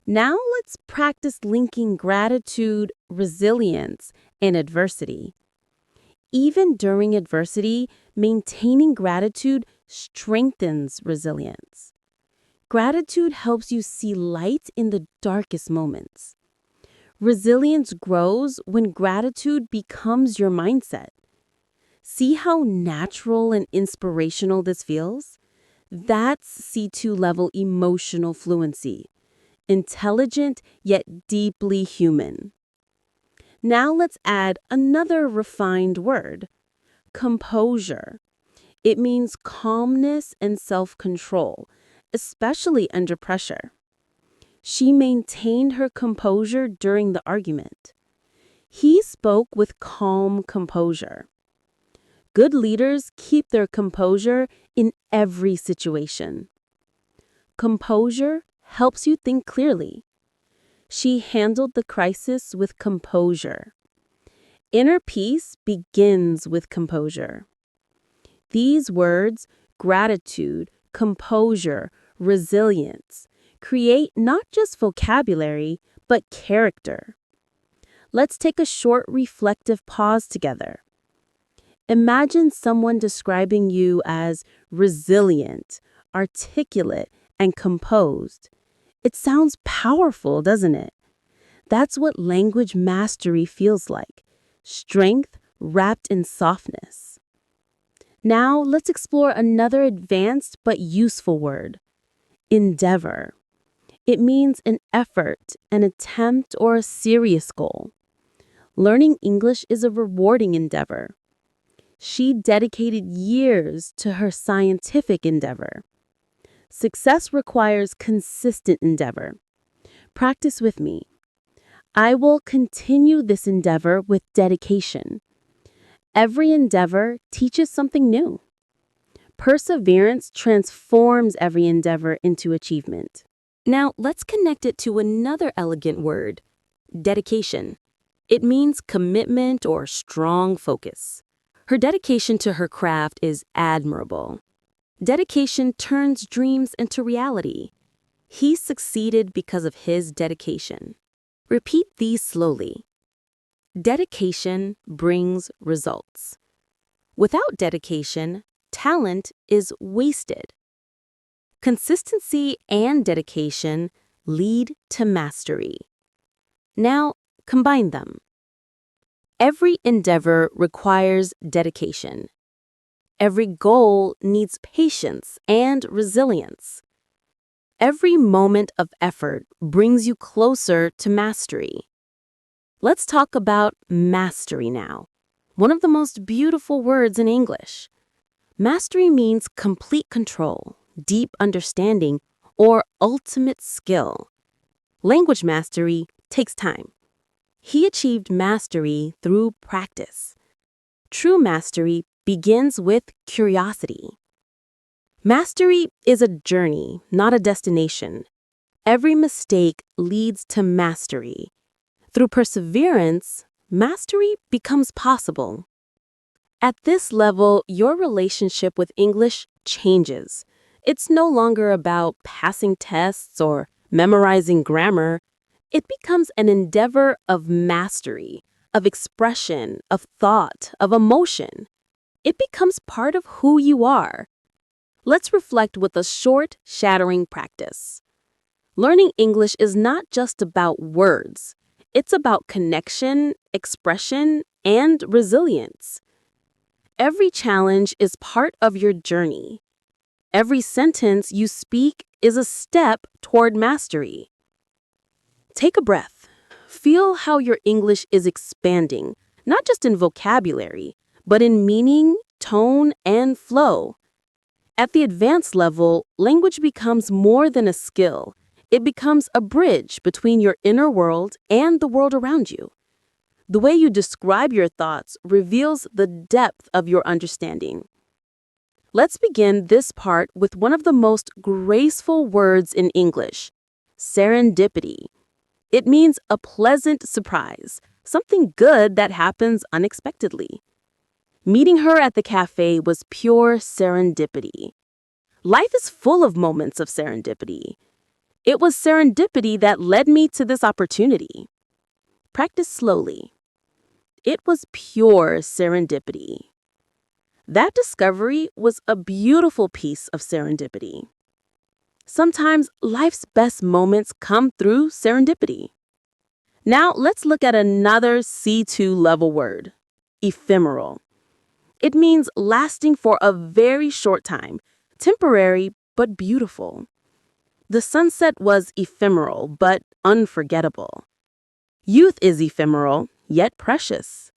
Now let's practice linking gratitude, resilience, and adversity. Even during adversity, maintaining gratitude strengthens resilience. Gratitude helps you see light in the darkest moments. Resilience grows when gratitude becomes your mindset. See how natural and inspirational this feels? That's C2 level emotional fluency. Intelligent yet deeply human. Now let's add another refined word, composure. It means calmness and self-control, especially under pressure. She maintained her composure during the argument. He spoke with calm composure. Good leaders keep their composure in every situation. Composure helps you think clearly. She handled the crisis with composure. Inner peace begins with composure. These words, gratitude, composure, resilience, create not just vocabulary, but character. Let's take a short reflective pause together. Imagine someone describing you as resilient, articulate, and composed. It sounds powerful, doesn't it? That's what language mastery feels like. Strength wrapped in softness. Now, let's explore another advanced but useful word. Endeavor. It means an effort, an attempt, or a serious goal. Learning English is a rewarding endeavor. She dedicated years to her scientific endeavor. Success requires consistent endeavor. Practice with me. I will continue this endeavor with dedication. Every endeavor teaches something new. Perseverance transforms every endeavor into achievement. Now, let's connect it to another elegant word, dedication. It means commitment or strong focus. Her dedication to her craft is admirable. Dedication turns dreams into reality. He succeeded because of his dedication. Repeat these slowly. Dedication brings results. Without dedication, talent is wasted. Consistency and dedication lead to mastery. Now, combine them. Every endeavor requires dedication. Every goal needs patience and resilience. Every moment of effort brings you closer to mastery. Let's talk about mastery now, one of the most beautiful words in English. Mastery means complete control, deep understanding, or ultimate skill. Language mastery takes time. He achieved mastery through practice. True mastery begins with curiosity. Mastery is a journey, not a destination. Every mistake leads to mastery. Through perseverance, mastery becomes possible. At this level, your relationship with English changes. It's no longer about passing tests or memorizing grammar. It becomes an endeavor of mastery, of expression, of thought, of emotion. It becomes part of who you are. Let's reflect with a short, shattering practice. Learning English is not just about words. It's about connection, expression, and resilience. Every challenge is part of your journey. Every sentence you speak is a step toward mastery. Take a breath. Feel how your English is expanding, not just in vocabulary, but in meaning, tone, and flow. At the advanced level, language becomes more than a skill. It becomes a bridge between your inner world and the world around you. The way you describe your thoughts reveals the depth of your understanding. Let's begin this part with one of the most graceful words in English, serendipity. It means a pleasant surprise, something good that happens unexpectedly. Meeting her at the cafe was pure serendipity. Life is full of moments of serendipity. It was serendipity that led me to this opportunity. Practice slowly. It was pure serendipity. That discovery was a beautiful piece of serendipity. Sometimes life's best moments come through serendipity. Now let's look at another C2 level word, ephemeral. It means lasting for a very short time, temporary but beautiful. The sunset was ephemeral but unforgettable. Youth is ephemeral, yet precious.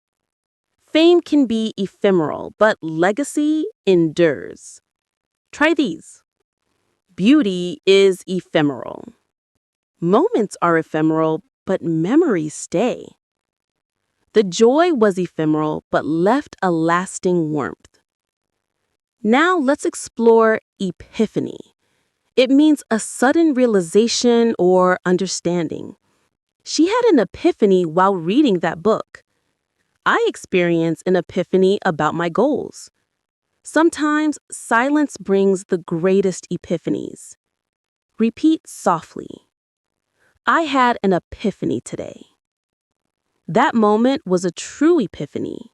Fame can be ephemeral, but legacy endures. Try these. Beauty is ephemeral. Moments are ephemeral, but memories stay. The joy was ephemeral, but left a lasting warmth. Now let's explore epiphany. It means a sudden realization or understanding. She had an epiphany while reading that book. I experience an epiphany about my goals. Sometimes silence brings the greatest epiphanies. Repeat softly. I had an epiphany today. That moment was a true epiphany.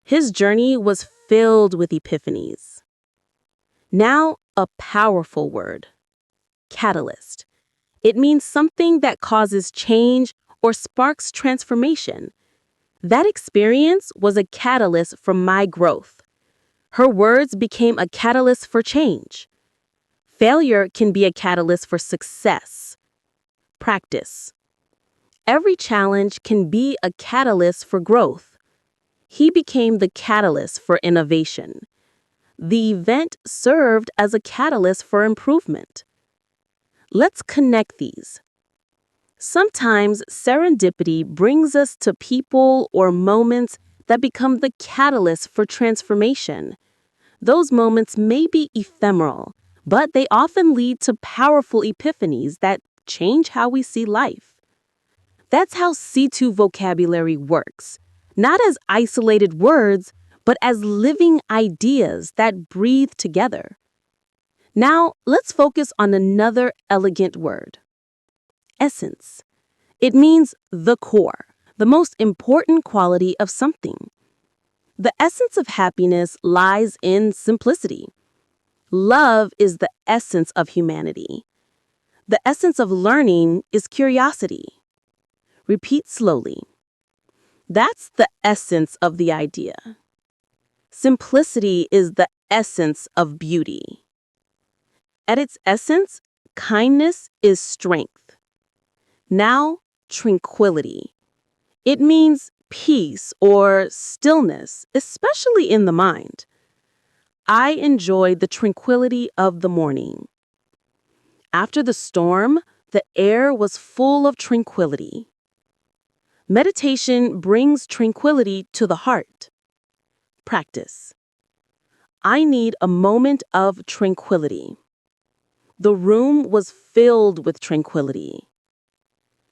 His journey was filled with epiphanies. Now, a powerful word. Catalyst. It means something that causes change or sparks transformation. That experience was a catalyst for my growth. Her words became a catalyst for change. Failure can be a catalyst for success. Practice. Every challenge can be a catalyst for growth. He became the catalyst for innovation. The event served as a catalyst for improvement. Let's connect these. Sometimes serendipity brings us to people or moments that become the catalyst for transformation. Those moments may be ephemeral, but they often lead to powerful epiphanies that change how we see life. That's how C2 vocabulary works, not as isolated words, but as living ideas that breathe together. Now, let's focus on another elegant word. Essence. It means the core, the most important quality of something. The essence of happiness lies in simplicity. Love is the essence of humanity. The essence of learning is curiosity. Repeat slowly. That's the essence of the idea. Simplicity is the essence of beauty. At its essence, kindness is strength. Now, tranquility. It means peace or stillness, especially in the mind. I enjoy the tranquility of the morning. After the storm, the air was full of tranquility. Meditation brings tranquility to the heart. Practice. I need a moment of tranquility. The room was filled with tranquility.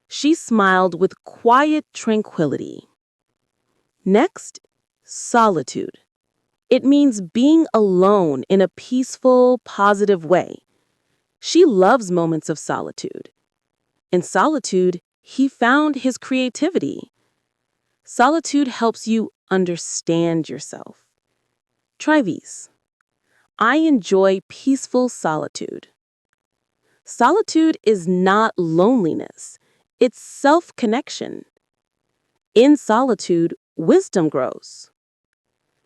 She smiled with quiet tranquility. Next, solitude. It means being alone in a peaceful, positive way. She loves moments of solitude. In solitude, he found his creativity. Solitude helps you understand yourself. Try these. I enjoy peaceful solitude. Solitude is not loneliness. It's self-connection. In solitude, wisdom grows.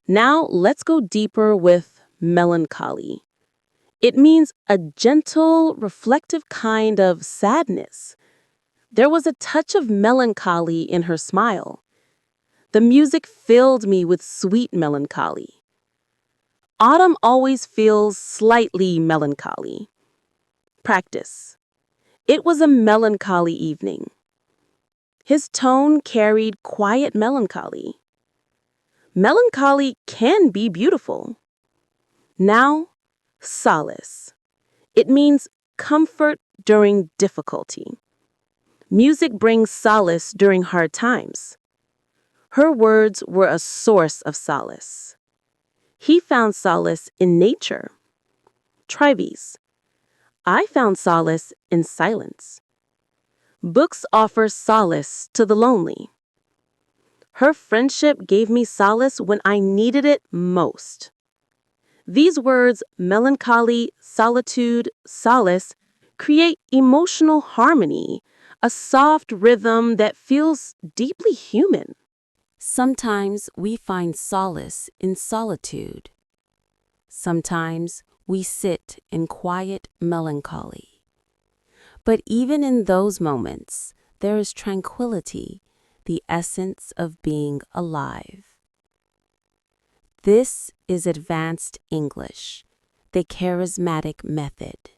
Now let's go deeper with melancholy. It means a gentle, reflective kind of sadness. There was a touch of melancholy in her smile. The music filled me with sweet melancholy. Autumn always feels slightly melancholy. Practice. It was a melancholy evening. His tone carried quiet melancholy. Melancholy can be beautiful. Now, solace. It means comfort during difficulty. Music brings solace during hard times. Her words were a source of solace. He found solace in nature. Try these. I found solace in silence. Books offer solace to the lonely. Her friendship gave me solace when I needed it most. These words, melancholy, solitude, solace, create emotional harmony, a soft rhythm that feels deeply human. Sometimes we find solace in solitude. Sometimes we sit in quiet melancholy. But even in those moments, there is tranquility, the essence of being alive. This is advanced English, the charismatic method.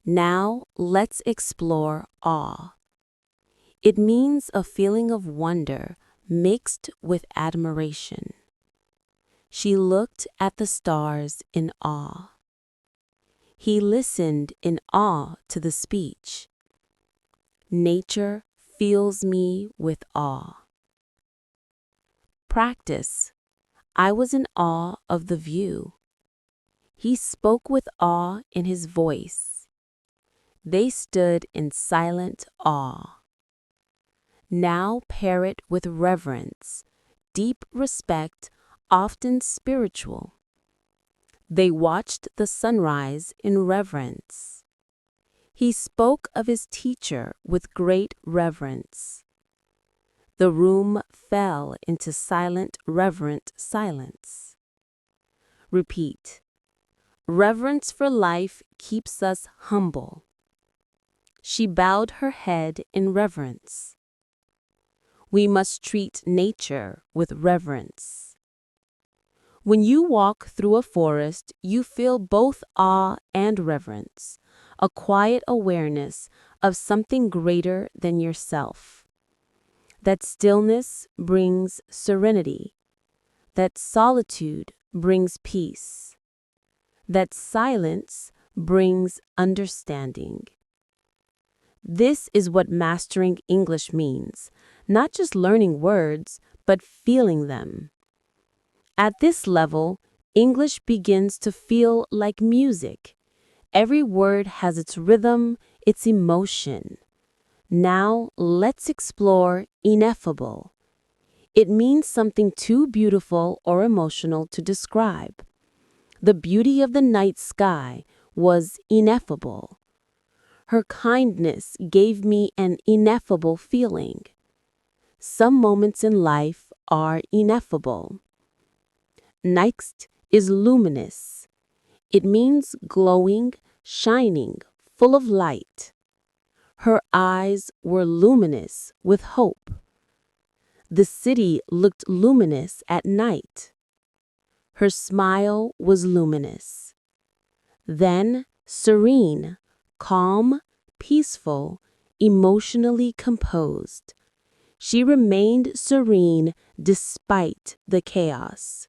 Now let's explore awe. It means a feeling of wonder mixed with admiration. She looked at the stars in awe. He listened in awe to the speech.
Nature fills me with awe. Practice. I was in awe of the view. He spoke with awe in his voice. They stood in silent awe. Now pair it with reverence, deep respect, often spiritual. They watched the sunrise in reverence. He spoke of his teacher with great reverence. The room fell into silent, reverent silence. Repeat. Reverence for life keeps us humble. She bowed her head in reverence. We must treat nature with reverence. When you walk through a forest, you feel both awe and reverence, a quiet awareness of something greater than yourself. That stillness brings serenity. That solitude brings peace. That silence brings understanding. This is what mastering English means, not just learning words, but feeling them. At this level, English begins to feel like music. Every word has its rhythm, its emotion. Now, let's explore ineffable. It means something too beautiful or emotional to describe. The beauty of the night sky was ineffable. Her kindness gave me an ineffable feeling. Some moments in life are ineffable. Next is luminous. It means glowing, shining, full of light. Her eyes were luminous with hope. The city looked luminous at night. Her smile was luminous. Then serene, calm, peaceful, emotionally composed. She remained serene despite the chaos.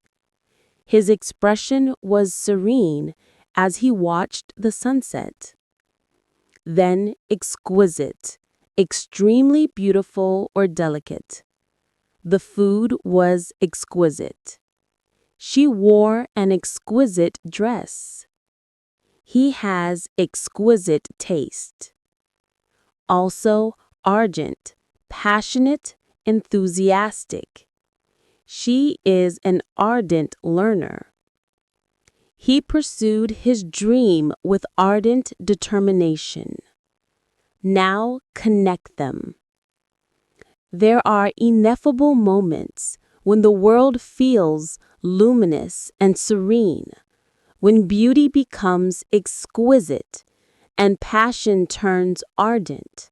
His expression was serene as he watched the sunset. Then exquisite, extremely beautiful or delicate. The food was exquisite. She wore an exquisite dress. He has exquisite taste. Also ardent, passionate, enthusiastic. She is an ardent learner. He pursued his dream with ardent determination. Now connect them. There are ineffable moments when the world feels luminous and serene, when beauty becomes exquisite and passion turns ardent.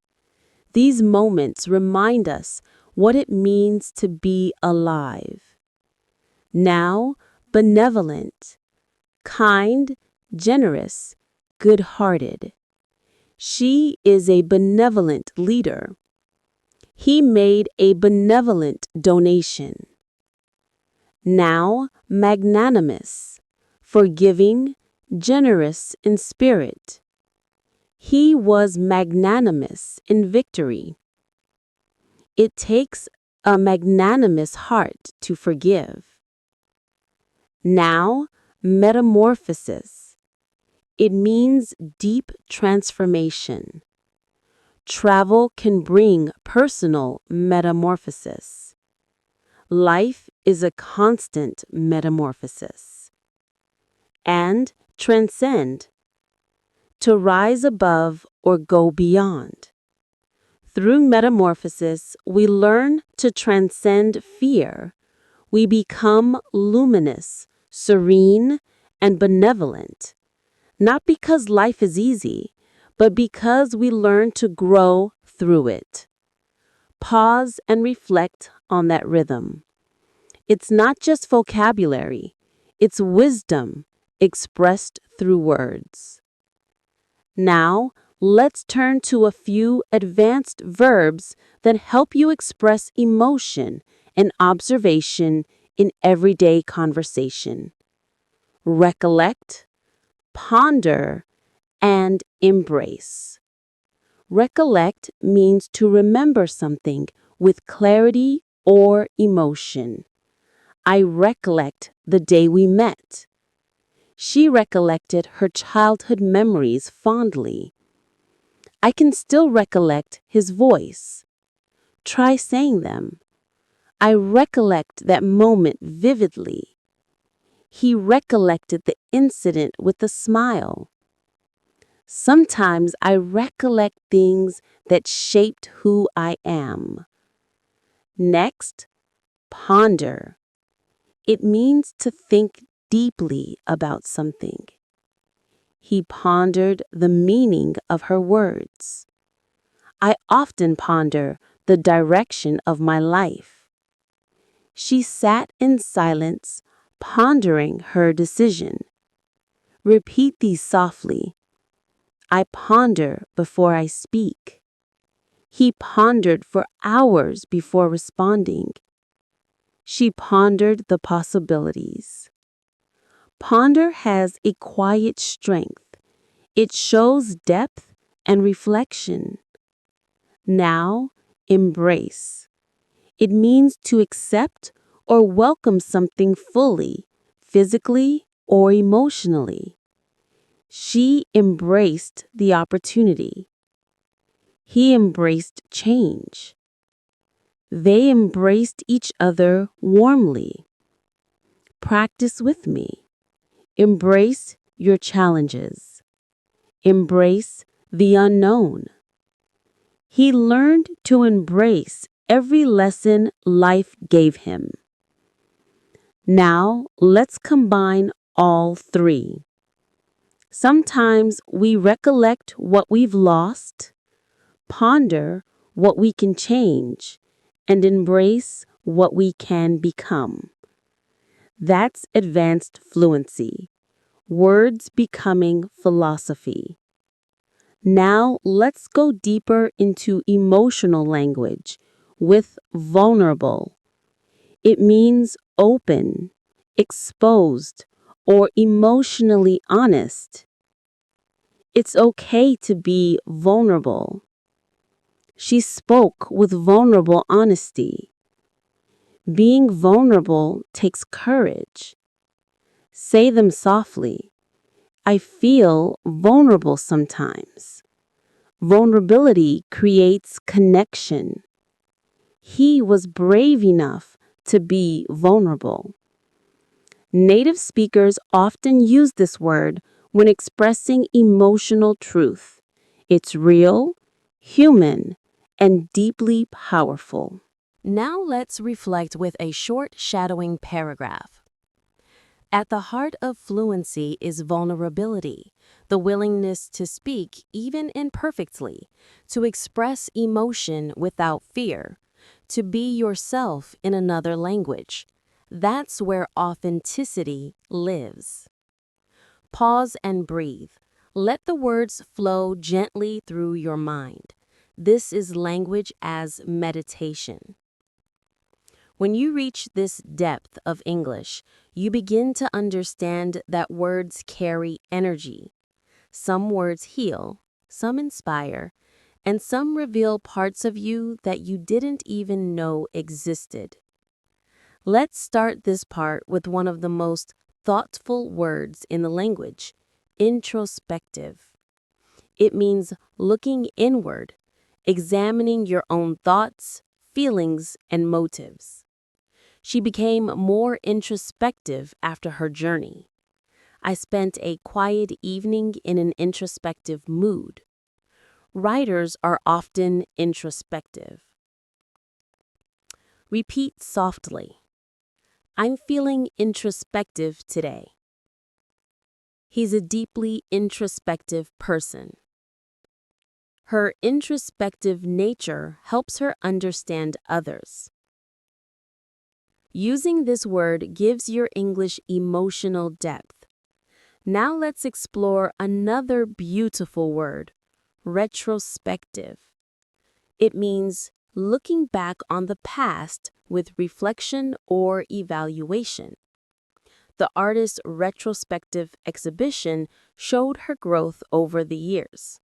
These moments remind us what it means to be alive. Now, benevolent, kind, generous, good-hearted. She is a benevolent leader. He made a benevolent donation. Now, magnanimous, forgiving, generous in spirit. He was magnanimous in victory. It takes a magnanimous heart to forgive. Now, metamorphosis. It means deep transformation. Travel can bring personal metamorphosis. Life is a constant metamorphosis. And transcend. To rise above or go beyond. Through metamorphosis, we learn to transcend fear. We become luminous, serene, and benevolent. Not because life is easy, but because we learn to grow through it. Pause and reflect on that rhythm. It's not just vocabulary, it's wisdom expressed through words. Now, let's turn to a few advanced verbs that help you express emotion and observation in everyday conversation. Recollect, ponder, and embrace. Recollect means to remember something with clarity or emotion. I recollect the day we met. She recollected her childhood memories fondly. I can still recollect his voice. Try saying them. I recollect that moment vividly. He recollected the incident with a smile. Sometimes I recollect things that shaped who I am. Next, ponder. It means to think deeply about something. He pondered the meaning of her words. I often ponder the direction of my life. She sat in silence, pondering her decision. Repeat these softly. I ponder before I speak. He pondered for hours before responding. She pondered the possibilities. Ponder has a quiet strength. It shows depth and reflection. Now, embrace. It means to accept or welcome something fully, physically or emotionally. She embraced the opportunity. He embraced change. They embraced each other warmly. Practice with me. Embrace your challenges. Embrace the unknown. He learned to embrace every lesson life gave him. Now, let's combine all three. Sometimes we recollect what we've lost, ponder what we can change, and embrace what we can become. That's advanced fluency, words becoming philosophy. Now let's go deeper into emotional language with vulnerable. It means open, exposed, or emotionally honest. It's okay to be vulnerable. She spoke with vulnerable honesty. Being vulnerable takes courage. Say them softly. I feel vulnerable sometimes. Vulnerability creates connection. He was brave enough to be vulnerable. Native speakers often use this word when expressing emotional truth. It's real, human, and deeply powerful. Now let's reflect with a short shadowing paragraph. At the heart of fluency is vulnerability, the willingness to speak even imperfectly, to express emotion without fear, to be yourself in another language. That's where authenticity lives. Pause and breathe. Let the words flow gently through your mind. This is language as meditation. When you reach this depth of English, you begin to understand that words carry energy. Some words heal, some inspire, and some reveal parts of you that you didn't even know existed. Let's start this part with one of the most thoughtful words in the language, introspective. It means looking inward, examining your own thoughts, feelings, and motives. She became more introspective after her journey. I spent a quiet evening in an introspective mood. Writers are often introspective. Repeat softly. I'm feeling introspective today. He's a deeply introspective person. Her introspective nature helps her understand others. Using this word gives your English emotional depth. Now let's explore another beautiful word, retrospective. It means looking back on the past with reflection or evaluation. The artist's retrospective exhibition showed her growth over the years.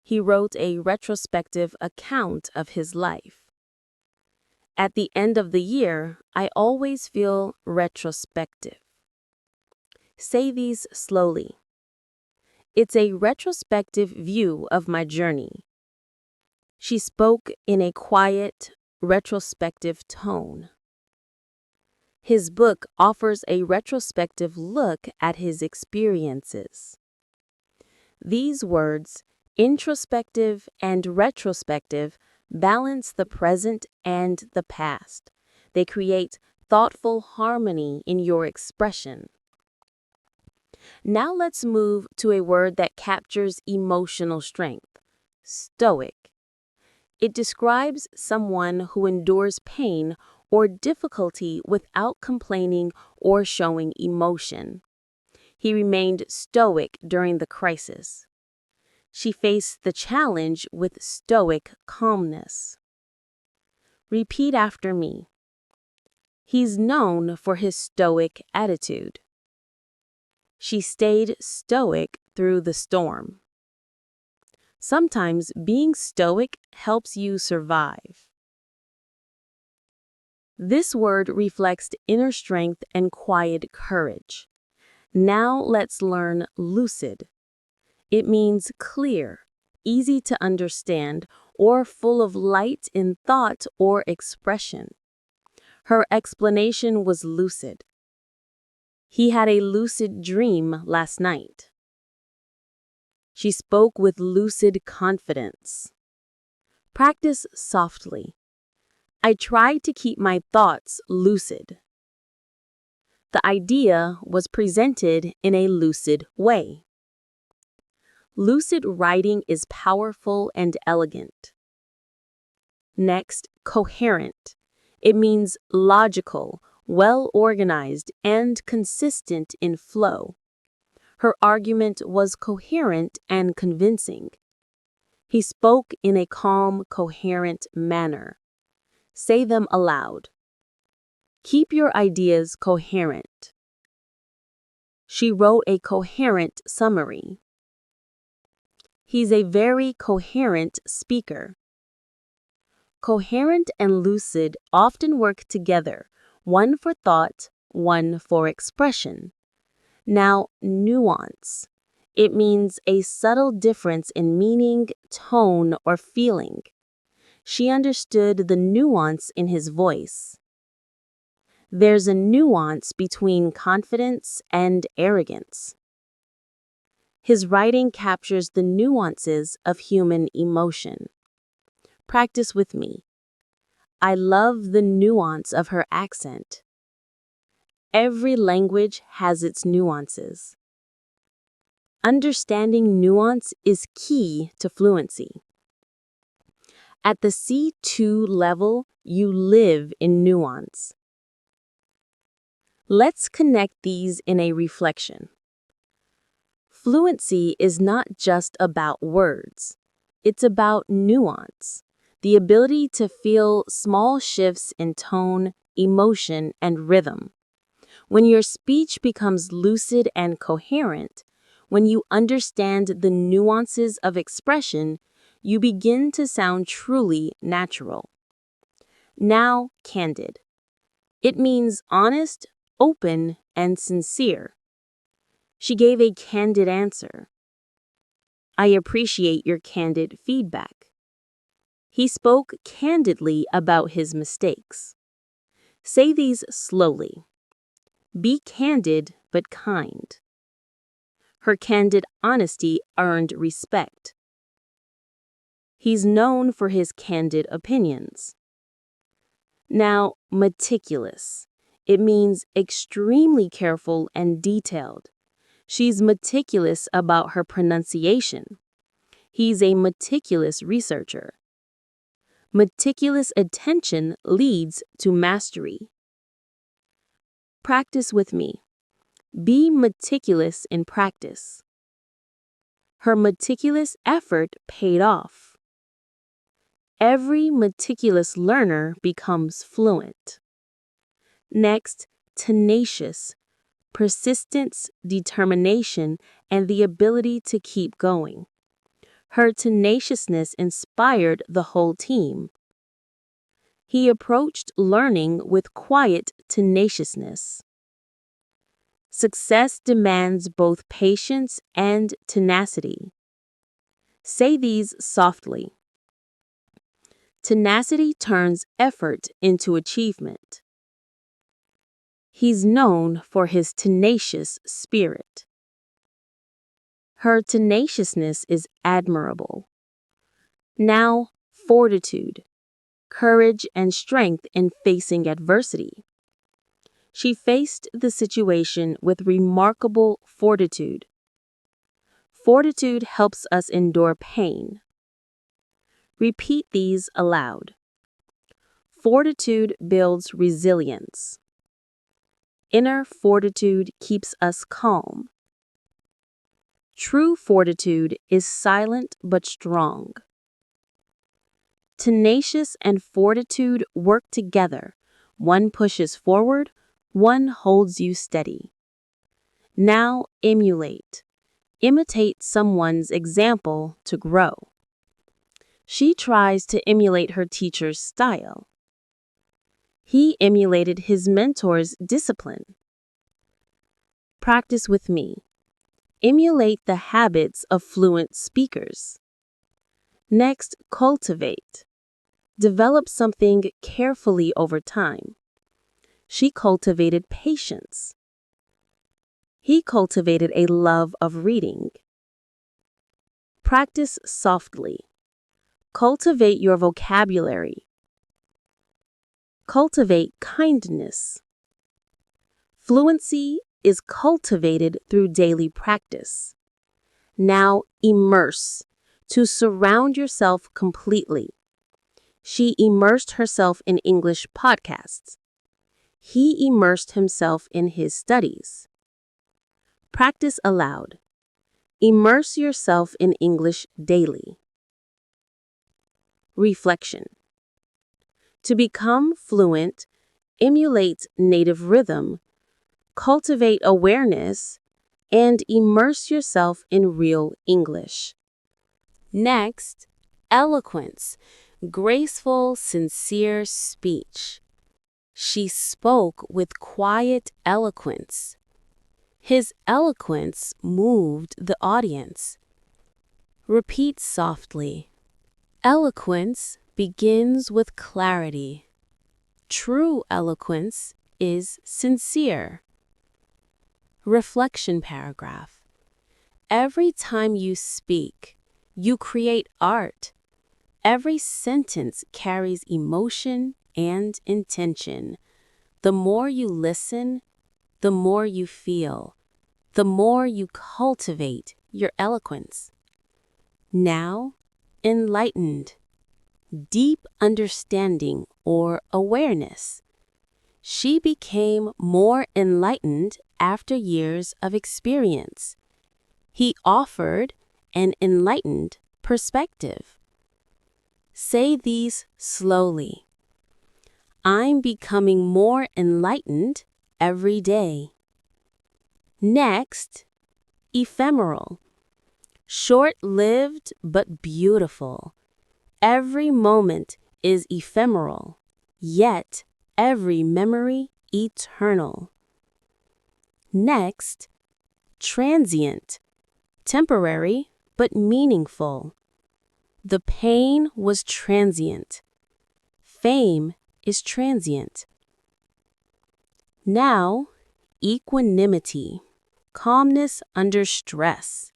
He wrote a retrospective account of his life. At the end of the year, I always feel retrospective. Say these slowly. It's a retrospective view of my journey. She spoke in a quiet, retrospective tone. His book offers a retrospective look at his experiences. These words, introspective and retrospective, balance the present and the past. They create thoughtful harmony in your expression. Now let's move to a word that captures emotional strength, stoic. It describes someone who endures pain or difficulty without complaining or showing emotion. He remained stoic during the crisis. She faced the challenge with stoic calmness. Repeat after me. He's known for his stoic attitude. She stayed stoic through the storm. Sometimes being stoic helps you survive. This word reflects inner strength and quiet courage. Now let's learn lucid. It means clear, easy to understand, or full of light in thought or expression. Her explanation was lucid. He had a lucid dream last night. She spoke with lucid confidence. Practice softly. I tried to keep my thoughts lucid. The idea was presented in a lucid way. Lucid writing is powerful and elegant. Next, coherent. It means logical, well-organized, and consistent in flow. Her argument was coherent and convincing. He spoke in a calm, coherent manner. Say them aloud. Keep your ideas coherent. She wrote a coherent summary. He's a very coherent speaker. Coherent and lucid often work together, one for thought, one for expression. Now, nuance. It means a subtle difference in meaning, tone, or feeling. She understood the nuance in his voice. There's a nuance between confidence and arrogance. His writing captures the nuances of human emotion. Practice with me. I love the nuance of her accent. Every language has its nuances. Understanding nuance is key to fluency. At the C2 level, you live in nuance. Let's connect these in a reflection. Fluency is not just about words. It's about nuance, the ability to feel small shifts in tone, emotion, and rhythm. When your speech becomes lucid and coherent, when you understand the nuances of expression, you begin to sound truly natural. Now, candid. It means honest, open, and sincere. She gave a candid answer. I appreciate your candid feedback. He spoke candidly about his mistakes. Say these slowly. Be candid but kind. Her candid honesty earned respect. He's known for his candid opinions. Now, meticulous. It means extremely careful and detailed. She's meticulous about her pronunciation. He's a meticulous researcher. Meticulous attention leads to mastery. Practice with me. Be meticulous in practice. Her meticulous effort paid off. Every meticulous learner becomes fluent. Next, tenacious. Persistence, determination, and the ability to keep going.
Her tenaciousness inspired the whole team. He approached learning with quiet tenaciousness. Success demands both patience and tenacity. Say these softly. Tenacity turns effort into achievement. He's known for his tenacious spirit. Her tenaciousness is admirable. Now, fortitude, courage, and strength in facing adversity. She faced the situation with remarkable fortitude. Fortitude helps us endure pain. Repeat these aloud. Fortitude builds resilience. Inner fortitude keeps us calm. True fortitude is silent but strong. Tenacious and fortitude work together. One pushes forward, one holds you steady. Now emulate. Imitate someone's example to grow. She tries to emulate her teacher's style. He emulated his mentor's discipline. Practice with me. Emulate the habits of fluent speakers. Next, cultivate. Develop something carefully over time. She cultivated patience. He cultivated a love of reading. Practice softly. Cultivate your vocabulary. Cultivate kindness. Fluency is cultivated through daily practice. Now immerse, to surround yourself completely. She immersed herself in English podcasts. He immersed himself in his studies. Practice aloud. Immerse yourself in English daily. Reflection. To become fluent, emulate native rhythm, cultivate awareness, and immerse yourself in real English. Next, eloquence, graceful, sincere speech. She spoke with quiet eloquence. His eloquence moved the audience. Repeat softly. Eloquence begins with clarity. True eloquence is sincere. Reflection paragraph. Every time you speak, you create art. Every sentence carries emotion and intention. The more you listen, the more you feel, the more you cultivate your eloquence. Now, enlightened, deep understanding or awareness. She became more enlightened after years of experience. He offered an enlightened perspective. Say these slowly. I'm becoming more enlightened every day. Next, ephemeral. Short-lived but beautiful. Every moment is ephemeral, yet every memory eternal. Next, transient. Temporary but meaningful. The pain was transient. Fame is transient. Now, equanimity, calmness under stress.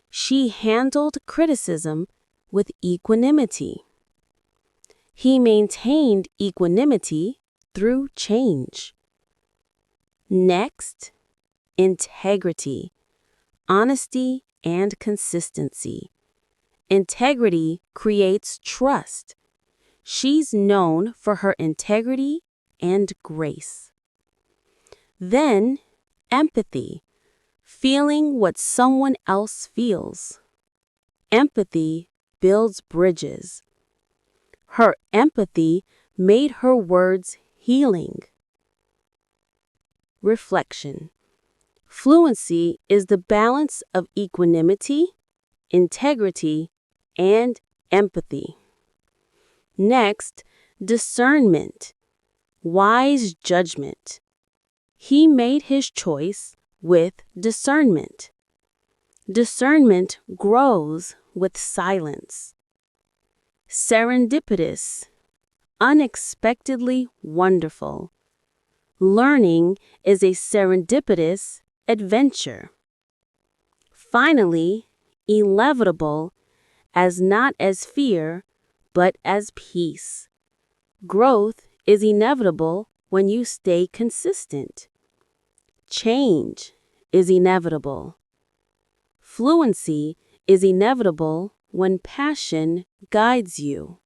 She handled criticism with equanimity. He maintained equanimity through change. Next, integrity, honesty, and consistency. Integrity creates trust. She's known for her integrity and grace. Then, empathy, feeling what someone else feels. Empathy builds bridges. Her empathy made her words healing. Reflection. Fluency is the balance of equanimity integrity, and empathy. Next, discernment, wise judgment. He made his choice with discernment. Discernment grows with silence. Serendipitous, unexpectedly wonderful. Learning is a serendipitous adventure. Finally, inevitable, as not as fear, but as peace. Growth is inevitable when you stay consistent. Change is inevitable. Fluency is inevitable when passion guides you.